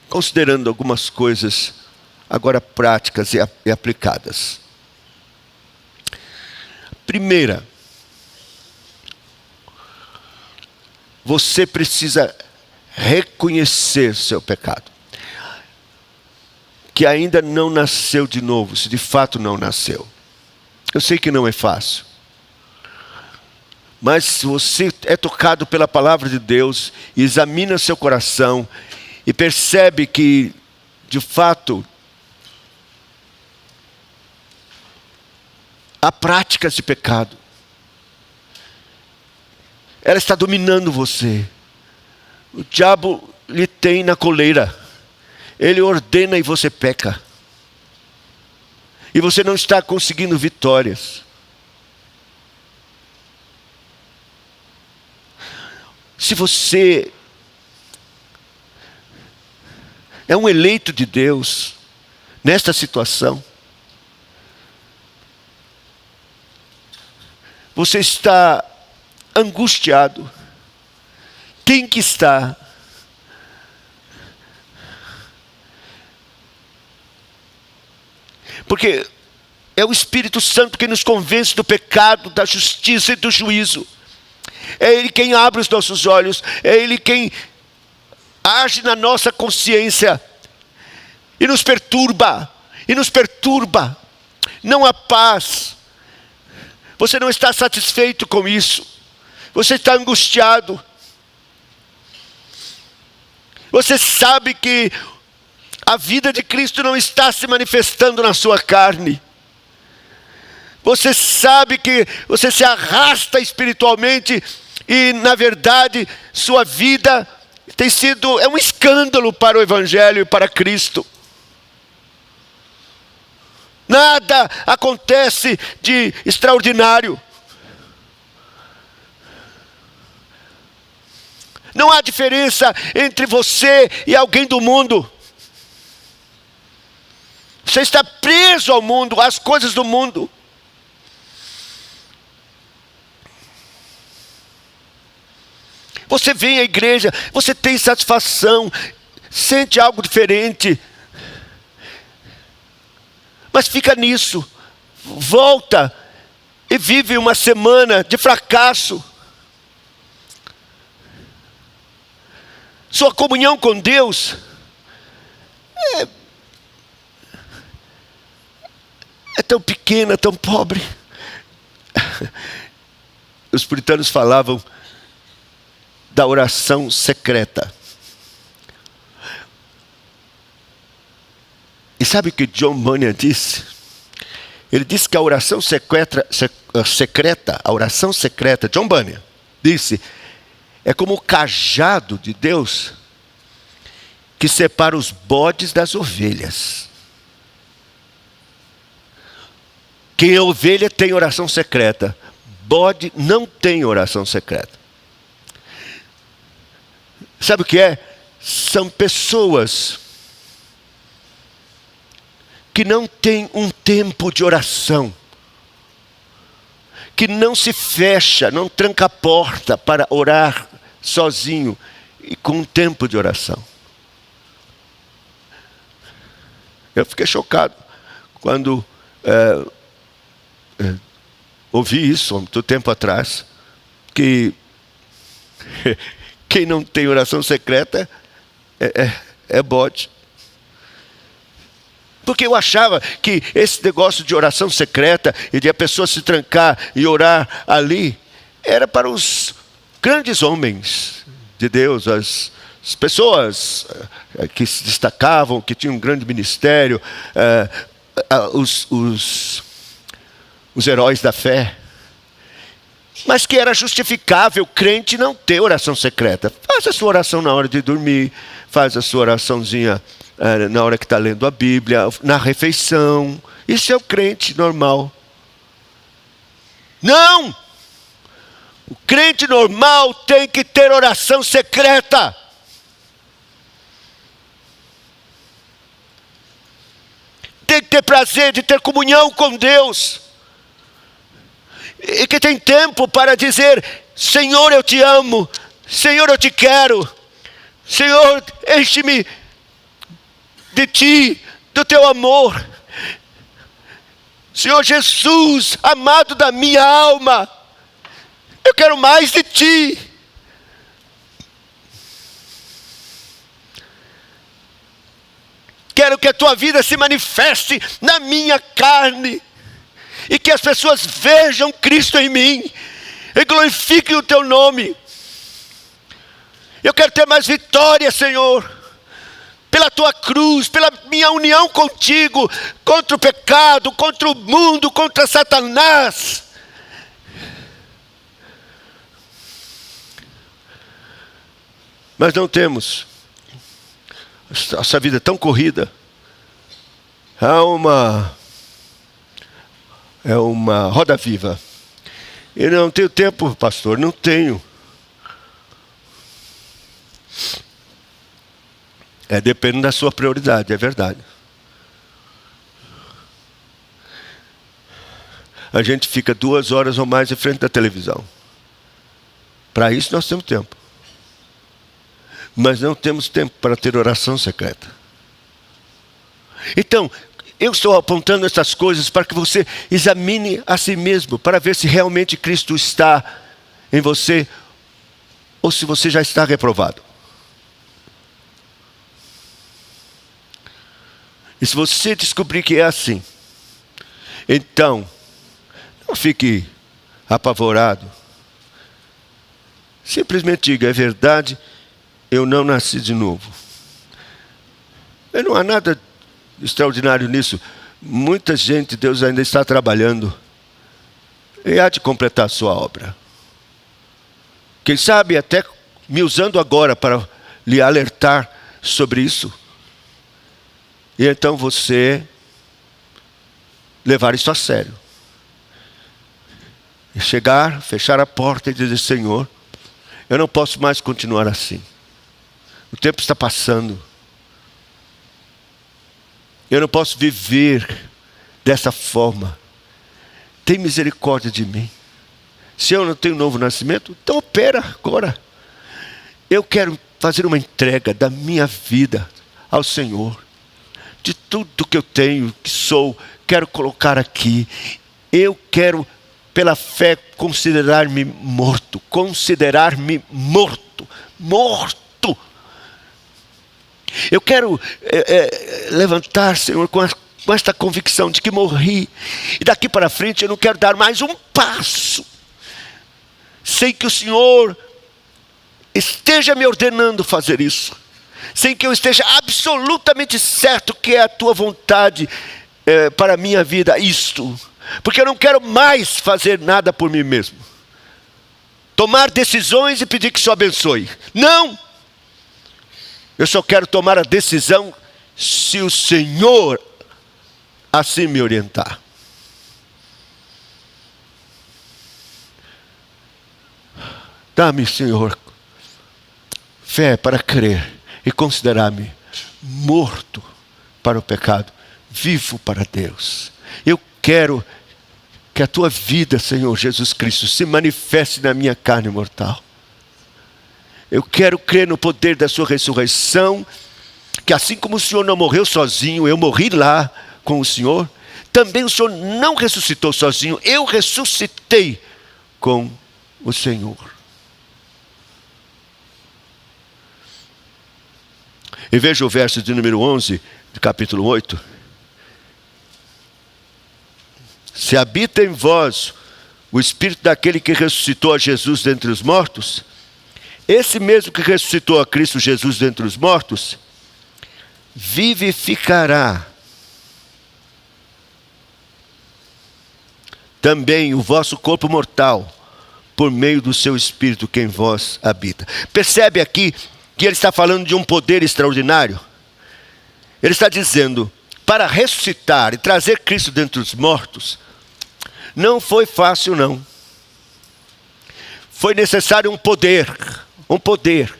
considerando algumas coisas agora práticas e aplicadas. Primeira, você precisa reconhecer seu pecado, que ainda não nasceu de novo, se de fato não nasceu. Eu sei que não é fácil. Mas se você é tocado pela palavra de Deus, e examina seu coração, e percebe que, de fato, há práticas de pecado, ela está dominando você. O diabo lhe tem na coleira. Ele ordena e você peca. E você não está conseguindo vitórias. Se você é um eleito de Deus nesta situação, você está angustiado. Tem que estar. Porque é o Espírito Santo que nos convence do pecado, da justiça e do juízo. É Ele quem abre os nossos olhos. É Ele quem age na nossa consciência e nos perturba, Não há paz. Você não está satisfeito com isso. Você está angustiado. Você sabe que a vida de Cristo não está se manifestando na sua carne. Você sabe que você se arrasta espiritualmente e, na verdade, sua vida é um escândalo para o Evangelho e para Cristo. Nada acontece de extraordinário. Não há diferença entre você e alguém do mundo. Você está preso ao mundo, às coisas do mundo. Você vem à igreja, você tem satisfação, sente algo diferente. Mas fica nisso, volta e vive uma semana de fracasso. Sua comunhão com Deus é tão pequena, tão pobre. Os puritanos falavam da oração secreta. E sabe o que John Bunyan disse? Ele disse que a oração secreta, John Bunyan disse, é como o cajado de Deus que separa os bodes das ovelhas. Quem é ovelha tem oração secreta. Bode não tem oração secreta. Sabe o que é? São pessoas que não têm um tempo de oração, que não se fecha, não tranca a porta para orar sozinho e com um tempo de oração. Eu fiquei chocado quando ouvi isso há muito tempo atrás, que quem não tem oração secreta é bode. Porque eu achava que esse negócio de oração secreta e de a pessoa se trancar e orar ali, era para os grandes homens de Deus, as pessoas que se destacavam, que tinham um grande ministério, os heróis da fé. Mas que era justificável o crente não ter oração secreta. Faz a sua oração na hora de dormir, faz a sua oraçãozinha na hora que está lendo a Bíblia, na refeição. Isso é o crente normal. Não! O crente normal tem que ter oração secreta. Tem que ter prazer de ter comunhão com Deus. E que tem tempo para dizer: Senhor, eu te amo. Senhor, eu te quero. Senhor, enche-me de ti, do teu amor. Senhor Jesus, amado da minha alma, eu quero mais de ti. Quero que a tua vida se manifeste na minha carne e que as pessoas vejam Cristo em mim e glorifiquem o teu nome. Eu quero ter mais vitória, Senhor, pela tua cruz, pela minha união contigo, contra o pecado, contra o mundo, contra Satanás. Mas não temos. Nossa vida é tão corrida. É uma roda viva. Eu não tenho tempo, pastor, não tenho. Depende da sua prioridade, é verdade. A gente fica 2 horas ou mais em frente da televisão. Para isso nós temos tempo. Mas não temos tempo para ter oração secreta. Então, eu estou apontando essas coisas para que você examine a si mesmo, para ver se realmente Cristo está em você, ou se você já está reprovado. E se você descobrir que é assim, então, não fique apavorado. Simplesmente diga, é verdade, eu não nasci de novo. E não há nada extraordinário nisso. Muita gente, Deus ainda está trabalhando. E há de completar a sua obra. Quem sabe até me usando agora para lhe alertar sobre isso. E então você levar isso a sério. E chegar, fechar a porta e dizer, Senhor, eu não posso mais continuar assim. O tempo está passando. Eu não posso viver dessa forma. Tem misericórdia de mim. Se eu não tenho novo nascimento, então opera agora. Eu quero fazer uma entrega da minha vida ao Senhor. De tudo que eu tenho, que sou, quero colocar aqui. Eu quero, pela fé, considerar-me morto. Considerar-me morto. Morto. Eu quero levantar, Senhor, com esta convicção de que morri. E daqui para frente eu não quero dar mais um passo. Sem que o Senhor esteja me ordenando fazer isso. Sem que eu esteja absolutamente certo que é a tua vontade para a minha vida isto. Porque eu não quero mais fazer nada por mim mesmo. Tomar decisões e pedir que o Senhor abençoe. Não! Eu só quero tomar a decisão se o Senhor assim me orientar. Dá-me, Senhor, fé para crer e considerar-me morto para o pecado, vivo para Deus. Eu quero que a tua vida, Senhor Jesus Cristo, se manifeste na minha carne mortal. Eu quero crer no poder da sua ressurreição, que assim como o Senhor não morreu sozinho, eu morri lá com o Senhor, também o Senhor não ressuscitou sozinho, eu ressuscitei com o Senhor. E veja o verso de número 11, do capítulo 8. Se habita em vós o Espírito daquele que ressuscitou a Jesus dentre os mortos, esse mesmo que ressuscitou a Cristo Jesus dentre os mortos, vivificará também o vosso corpo mortal, por meio do seu Espírito que em vós habita. Percebe aqui que ele está falando de um poder extraordinário? Ele está dizendo, para ressuscitar e trazer Cristo dentre os mortos, não foi fácil não. Foi necessário um poder. Um poder.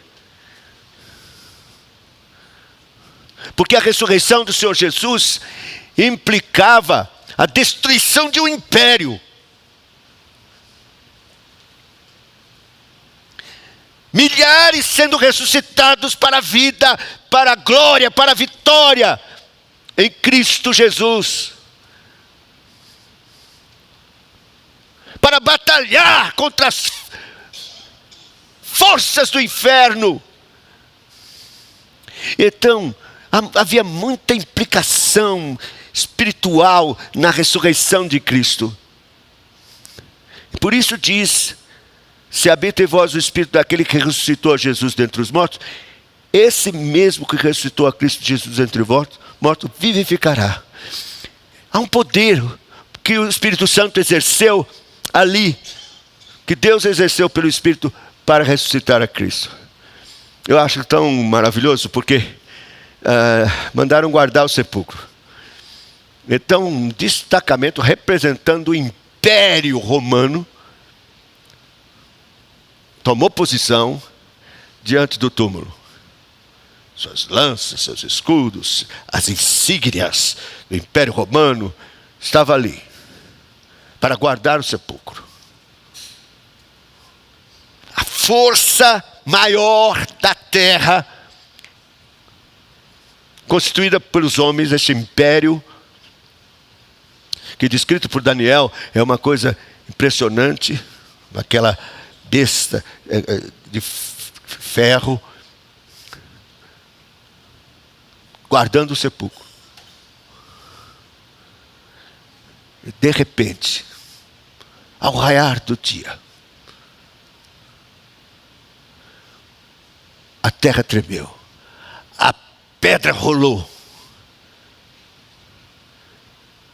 Porque a ressurreição do Senhor Jesus implicava a destruição de um império. Milhares sendo ressuscitados para a vida, para a glória, para a vitória em Cristo Jesus. Para batalhar contra as forças do inferno. Então, havia muita implicação espiritual na ressurreição de Cristo. Por isso diz, se habita em vós o Espírito daquele que ressuscitou a Jesus dentre os mortos, esse mesmo que ressuscitou a Cristo Jesus entre os mortos, vivificará. Há um poder que o Espírito Santo exerceu ali, que Deus exerceu pelo Espírito para ressuscitar a Cristo. Eu acho tão maravilhoso porque mandaram guardar o sepulcro. Então um destacamento representando o Império Romano tomou posição diante do túmulo. Suas lanças, seus escudos, as insígnias do Império Romano estavam ali para guardar o sepulcro. A força maior da terra, constituída pelos homens, este império, que descrito por Daniel é uma coisa impressionante, aquela besta de ferro, guardando o sepulcro. De repente, ao raiar do dia, a terra tremeu, a pedra rolou,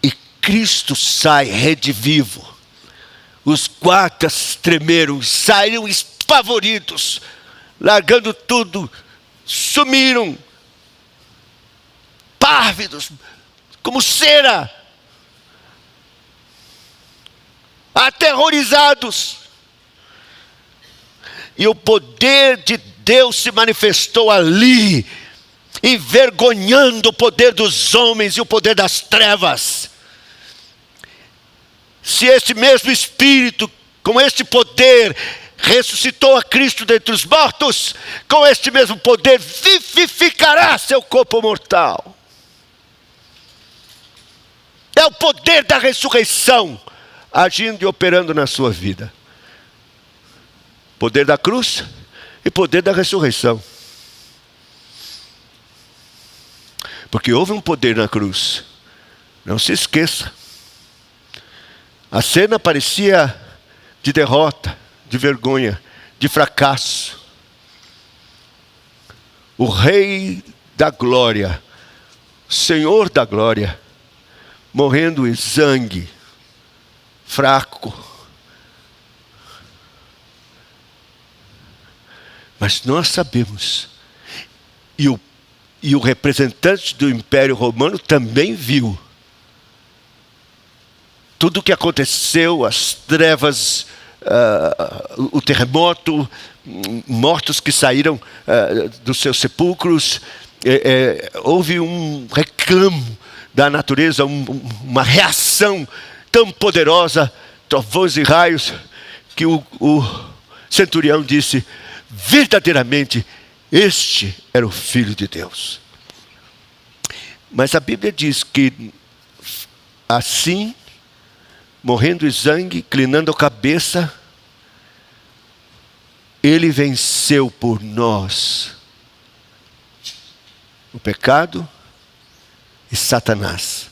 e Cristo sai redivivo. Os guardas tremeram, saíram espavoridos, largando tudo, sumiram, párvidos, como cera, aterrorizados. E o poder de Deus se manifestou ali, envergonhando o poder dos homens e o poder das trevas. Se este mesmo Espírito, com este poder, ressuscitou a Cristo dentre os mortos, com este mesmo poder vivificará seu corpo mortal. É o poder da ressurreição agindo e operando na sua vida. Poder da cruz e poder da ressurreição. Porque houve um poder na cruz. Não se esqueça. A cena parecia de derrota, de vergonha, de fracasso. O Rei da Glória, Senhor da Glória, morrendo exangue, fraco. Mas nós sabemos, e o representante do Império Romano também viu, tudo o que aconteceu, as trevas, o terremoto, mortos que saíram dos seus sepulcros, houve um reclamo da natureza, uma reação tão poderosa, trovões e raios, que o centurião disse: verdadeiramente, este era o Filho de Deus. Mas a Bíblia diz que assim, morrendo exangue, inclinando a cabeça, ele venceu por nós o pecado e Satanás.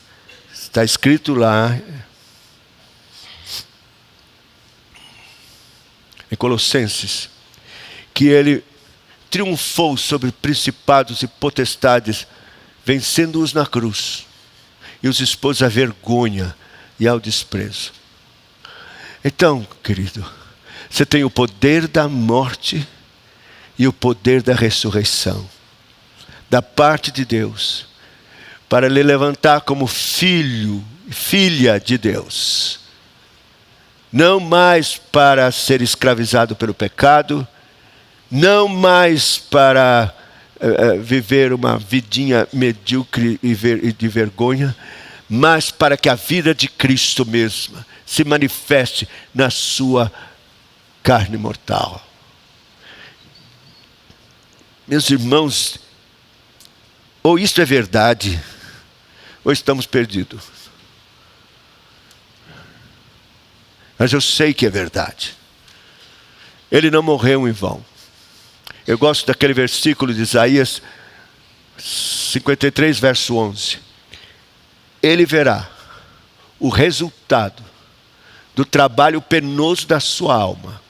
Está escrito lá em Colossenses que ele triunfou sobre principados e potestades, vencendo-os na cruz, e os expôs à vergonha e ao desprezo. Então, querido, você tem o poder da morte e o poder da ressurreição, da parte de Deus, para lhe levantar como filho, filha de Deus. Não mais para ser escravizado pelo pecado, não mais para viver uma vidinha medíocre e de vergonha, mas para que a vida de Cristo mesma se manifeste na sua carne mortal. Meus irmãos, ou isto é verdade, ou estamos perdidos. Mas eu sei que é verdade. Ele não morreu em vão. Eu gosto daquele versículo de Isaías 53, verso 11. Ele verá o resultado do trabalho penoso da sua alma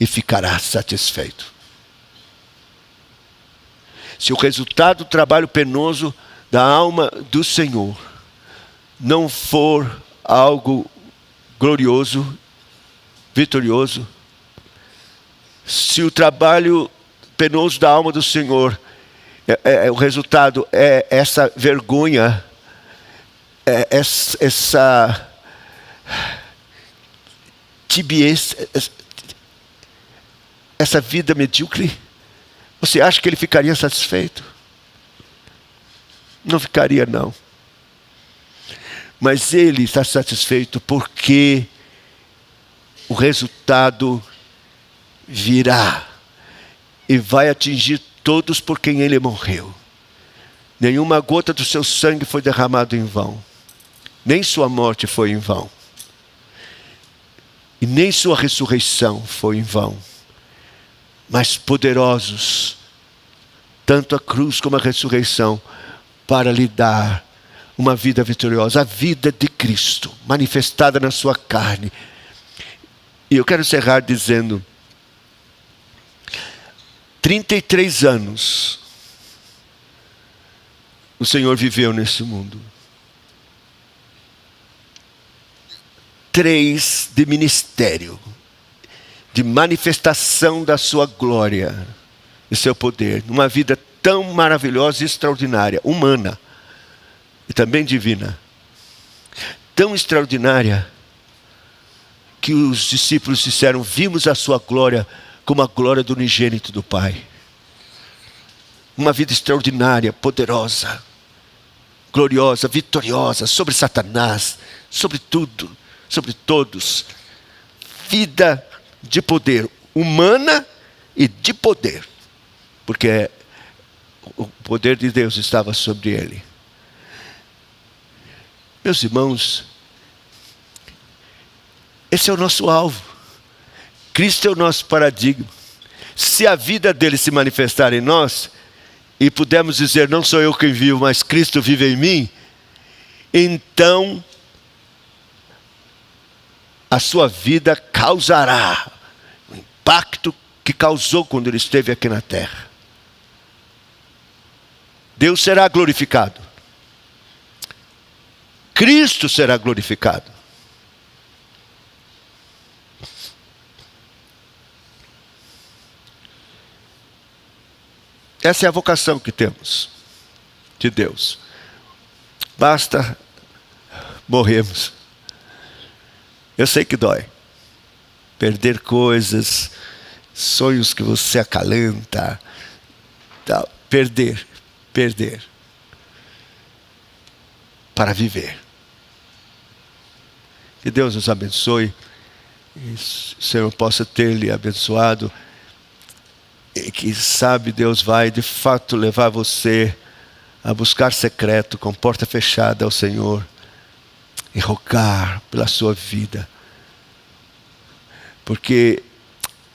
e ficará satisfeito. Se o resultado do trabalho penoso da alma do Senhor não for algo glorioso, vitorioso, se o trabalho penoso da alma do Senhor, o resultado é essa vergonha, essa tibieza, essa vida medíocre, você acha que ele ficaria satisfeito? Não ficaria, não. Mas ele está satisfeito porque o resultado virá e vai atingir todos por quem ele morreu. Nenhuma gota do seu sangue foi derramado em vão, nem sua morte foi em vão, e nem sua ressurreição foi em vão. Mas poderosos, tanto a cruz como a ressurreição, para lhe dar uma vida vitoriosa, a vida de Cristo, manifestada na sua carne. E eu quero encerrar dizendo, 33 anos o Senhor viveu nesse mundo. 3 de ministério, de manifestação da sua glória e seu poder, numa vida tão maravilhosa e extraordinária, humana e também divina. Tão extraordinária que os discípulos disseram, vimos a sua glória como a glória do unigênito do Pai. Uma vida extraordinária, poderosa, gloriosa, vitoriosa, sobre Satanás, sobre tudo, sobre todos. Vida de poder, humana e de poder. Porque o poder de Deus estava sobre ele. Meus irmãos, esse é o nosso alvo. Cristo é o nosso paradigma. Se a vida dele se manifestar em nós, e pudermos dizer, não sou eu quem vivo, mas Cristo vive em mim, então a sua vida causará o impacto que causou quando ele esteve aqui na terra. Deus será glorificado. Cristo será glorificado. Essa é a vocação que temos de Deus. Basta morrermos. Eu sei que dói. Perder coisas, sonhos que você acalenta. Tal. Perder. Para viver. Que Deus nos abençoe. E o Senhor possa ter-lhe abençoado. E que sabe Deus vai de fato levar você a buscar secreto, com porta fechada ao Senhor. E rogar pela sua vida. Porque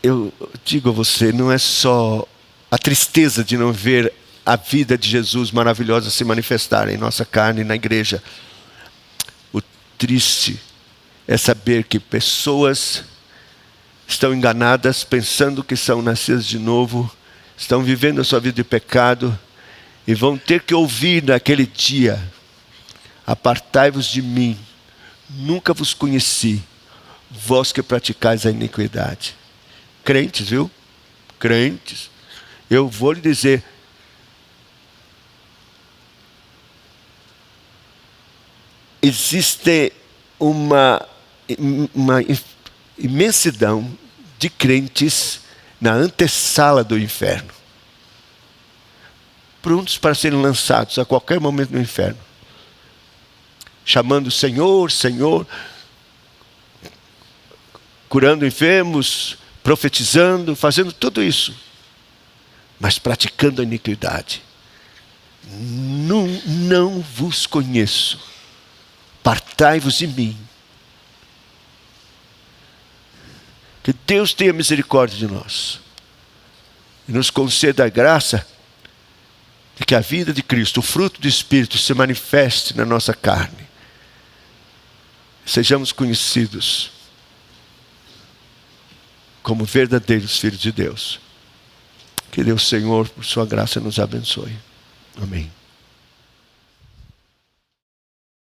eu digo a você, não é só a tristeza de não ver a vida de Jesus maravilhosa se manifestar em nossa carne, na igreja. O triste é saber que pessoas estão enganadas, pensando que são nascidas de novo, estão vivendo a sua vida de pecado, e vão ter que ouvir naquele dia, apartai-vos de mim, nunca vos conheci, vós que praticais a iniquidade. Crentes, viu? Crentes. Eu vou lhe dizer, existe uma imensidão de crentes na antessala do inferno, prontos para serem lançados a qualquer momento no inferno, chamando Senhor, Senhor, curando enfermos, profetizando, fazendo tudo isso, mas praticando a iniquidade. Não vos conheço, apartai-vos de mim. Que Deus tenha misericórdia de nós e nos conceda a graça de que a vida de Cristo, o fruto do Espírito, se manifeste na nossa carne. Sejamos conhecidos como verdadeiros filhos de Deus. Que Deus, Senhor, por sua graça, nos abençoe. Amém.